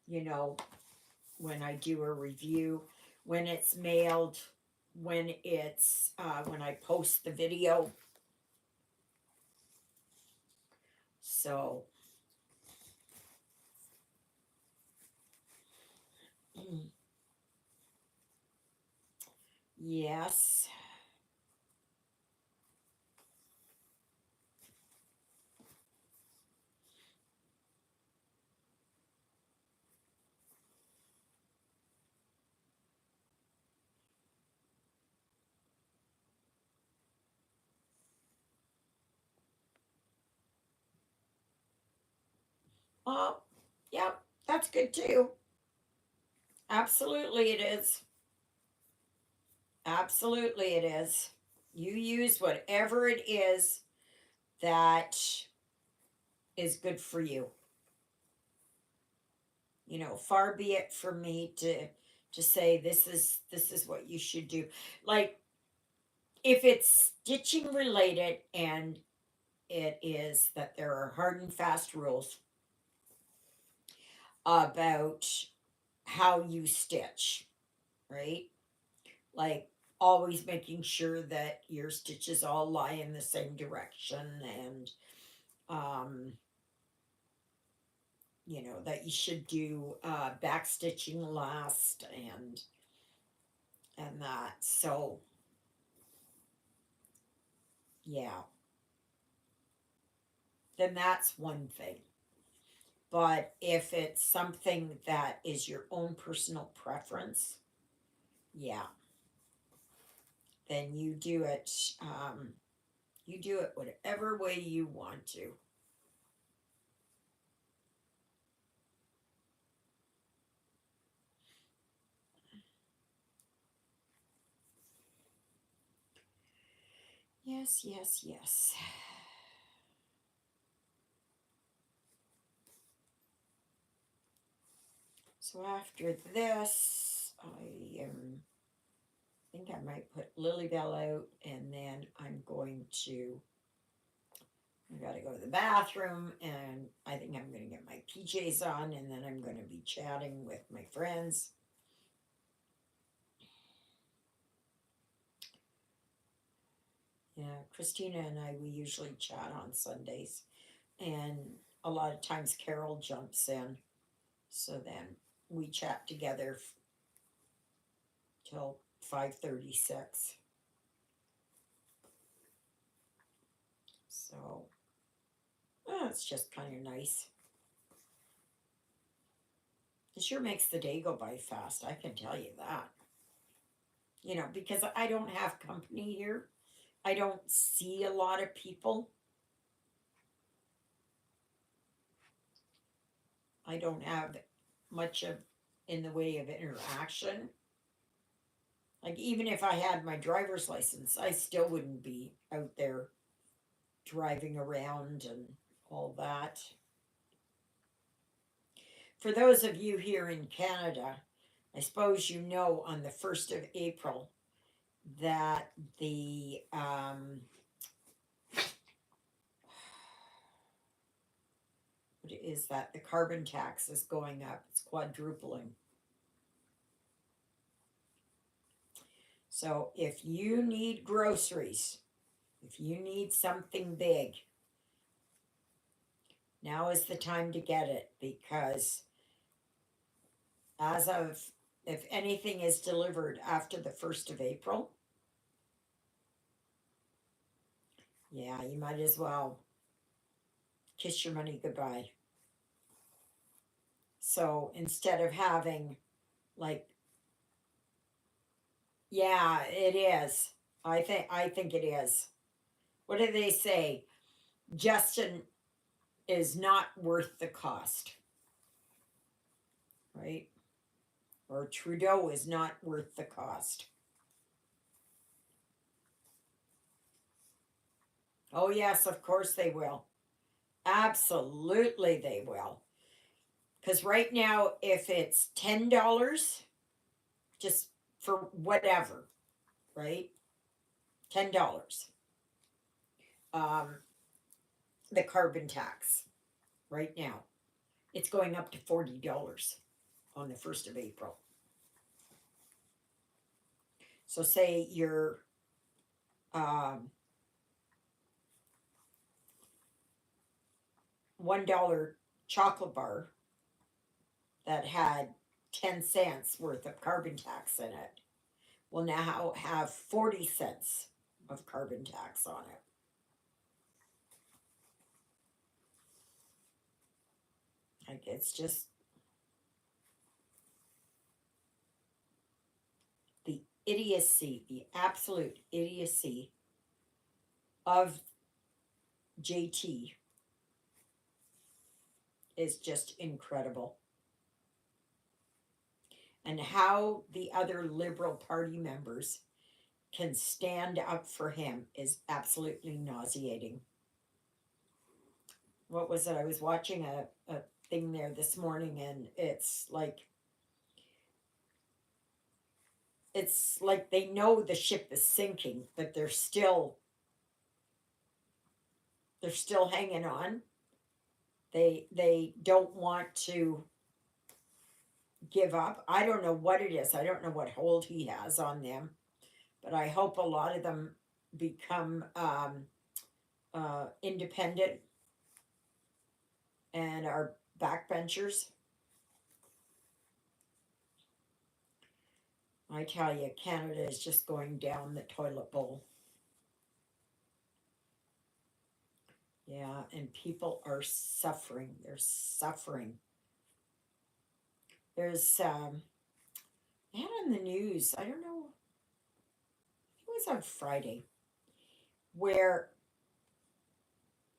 you know, when I do a review, when it's mailed, when I post the video. So, yes. Oh, yep, that's good too. Absolutely, it is. Absolutely, it is. You use whatever it is that is good for you. Far be it from me to say this is what you should do. Like if it's stitching related and it is that there are hard and fast rules about how you stitch, right? Like always making sure that your stitches all lie in the same direction and um that you should do back stitching last and that. So yeah, then that's one thing. But if it's something that is your own personal preference, yeah, then you do it whatever way you want to. Yes, yes, yes. So after this, think I might put Lilybell out, and then I'm going to. I got to go to the bathroom, and I think I'm going to get my PJs on, and then I'm going to be chatting with my friends. Yeah, Christina and I, we usually chat on Sundays, and a lot of times Carol jumps in, so then we chat together till 5:36. So it's just kind of nice. It sure makes the day go by fast, I can tell you that. You know, because I don't have company here. I don't see a lot of people. I don't have much of in the way of interaction. Like even if I had my driver's license, I still wouldn't be out there driving around and all that. For those of you here in Canada, I suppose you know on the 1st of April that the what is that? The carbon tax is going up. It's quadrupling. So if you need groceries, if you need something big, now is the time to get it, because as of, if anything is delivered after the 1st of April, yeah, you might as well kiss your money goodbye. So instead of having, like, yeah, it is. I think it is. What do they say? Justin is not worth the cost, right? Or Trudeau is not worth the cost. Oh, yes, of course they will. Absolutely, they will. Because right now, if it's $10, just for whatever, right? $10. Um, the carbon tax right now, it's going up to $40 on the 1st of April. So say your $1 chocolate bar that had 10 cents worth of carbon tax in it will now have 40 cents of carbon tax on it. Like, it's just the idiocy, the absolute idiocy of JT is just incredible. And how the other Liberal Party members can stand up for him is absolutely nauseating. What was it? I was watching a thing there this morning, and it's like they know the ship is sinking, but they're still hanging on. They don't want to give up. I don't know what it is. I don't know what hold he has on them, but I hope a lot of them become independent and are backbenchers. I tell you, Canada is just going down the toilet bowl. Yeah, and people are suffering. They're suffering. There's I had on the news, I don't know, it was on Friday, where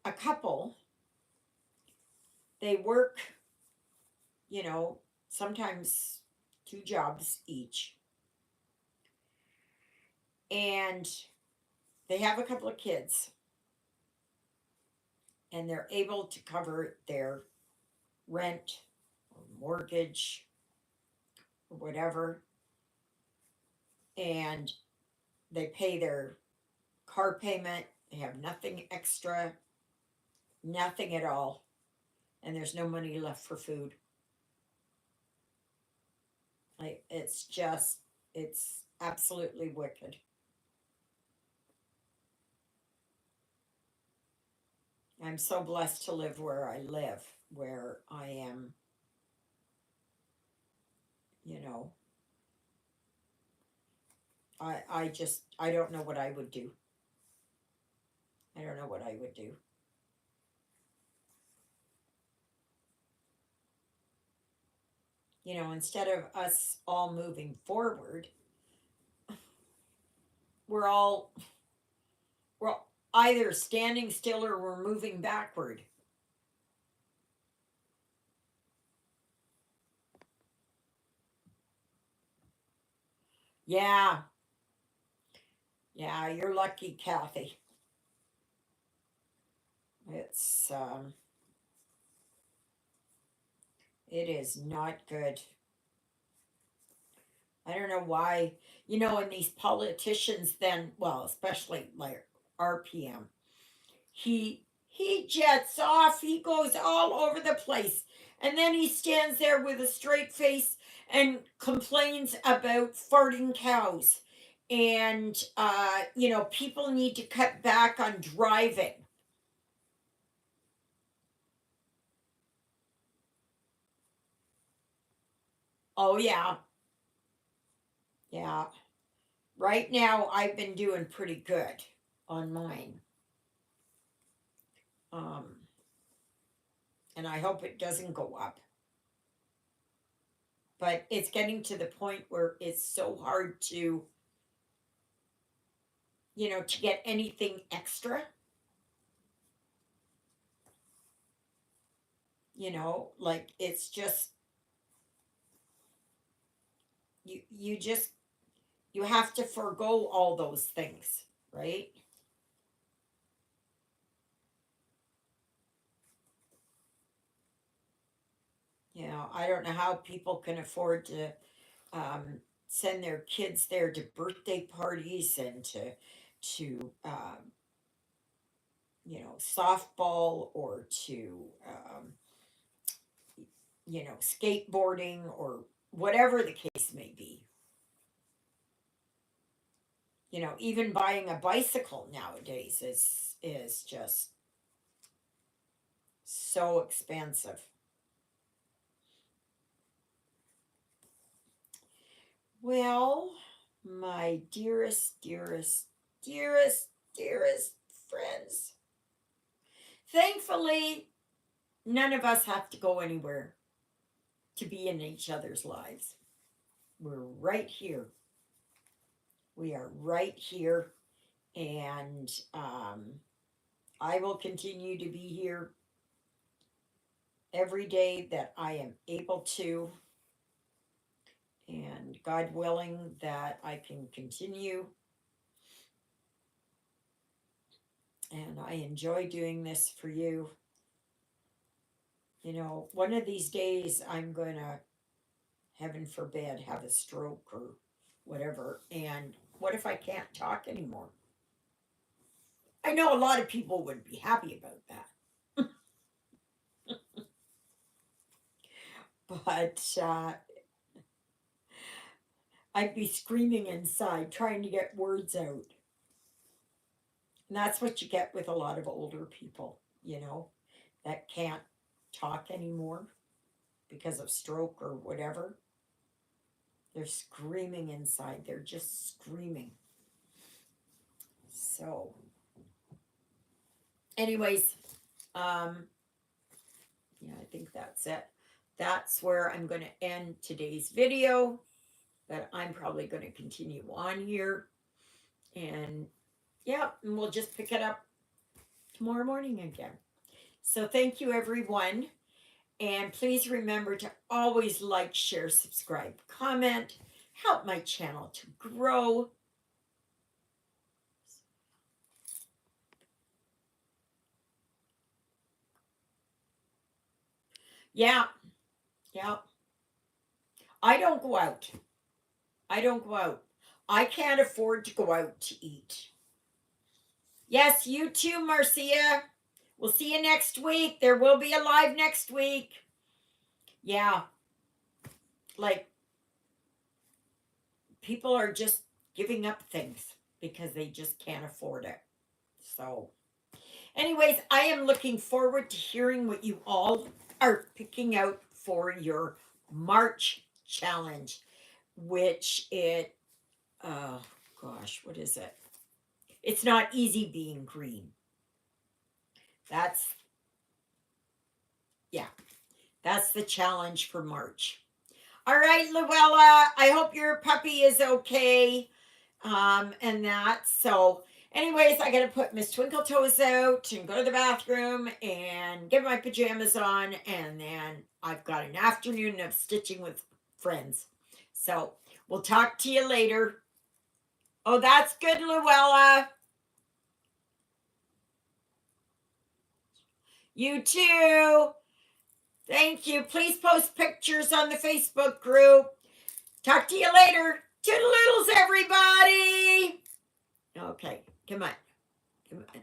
a couple, they work, sometimes 2 jobs each. And they have a couple of kids, and they're able to cover their rent or mortgage or whatever, and they pay their car payment, they have nothing extra, nothing at all, and there's no money left for food. Like, it's absolutely wicked. I'm so blessed to live where I live, where I am, you know, I don't know what I would do. I don't know what I would do. You know, instead of us all moving forward, we're all we're either standing still or we're moving backward. Yeah, yeah, you're lucky, Kathy. It's it is not good. I don't know why, you know, and these politicians then, well, especially like RPM, he jets off, he goes all over the place, and then he stands there with a straight face and complains about farting cows. And you know, people need to cut back on driving. Oh yeah, yeah. Right now I've been doing pretty good on mine. Um, and I hope it doesn't go up. But it's getting to the point where it's so hard to, you know, to get anything extra. You know, like it's just you just you have to forego all those things, right? You know, I don't know how people can afford to send their kids there to birthday parties and to you know, softball, or to you know, skateboarding, or whatever the case may be. You know, even buying a bicycle nowadays is just so expensive. Well, my dearest, dearest, dearest, dearest friends, thankfully, none of us have to go anywhere to be in each other's lives. We're right here. We are right here, and I will continue to be here every day that I am able to, and God willing, that I can continue. And I enjoy doing this for you. You know, one of these days I'm going to, heaven forbid, have a stroke or whatever. And what if I can't talk anymore? I know a lot of people would be happy about that. But I'd be screaming inside trying to get words out. And that's what you get with a lot of older people, you know, that can't talk anymore because of stroke or whatever. They're screaming inside. They're just screaming. So, anyways, um, yeah, I think that's it. That's where I'm going to end today's video. But I'm probably going to continue on here. And yeah, and we'll just pick it up tomorrow morning again. So thank you, everyone. And please remember to always like, share, subscribe, comment. Help my channel to grow. Yeah, yeah. I don't go out. I don't go out. I can't afford to go out to eat. Yes, you too, Marcia. We'll see you next week. There will be a live next week. Yeah. Like, people are just giving up things because they just can't afford it. So, anyways, I am looking forward to hearing what you all are picking out for your March challenge, which oh gosh, what is it? It's not easy being green. That's, yeah, that's the challenge for March. All right, Luella, I hope your puppy is okay. And that. So, anyways, I gotta put Miss Twinkle Toes out and go to the bathroom and get my pajamas on, and then I've got an afternoon of stitching with friends. So, we'll talk to you later. Oh, that's good, Luella. You too. Thank you. Please post pictures on the Facebook group. Talk to you later. Toodaloodles, everybody. Okay, come on. Come on.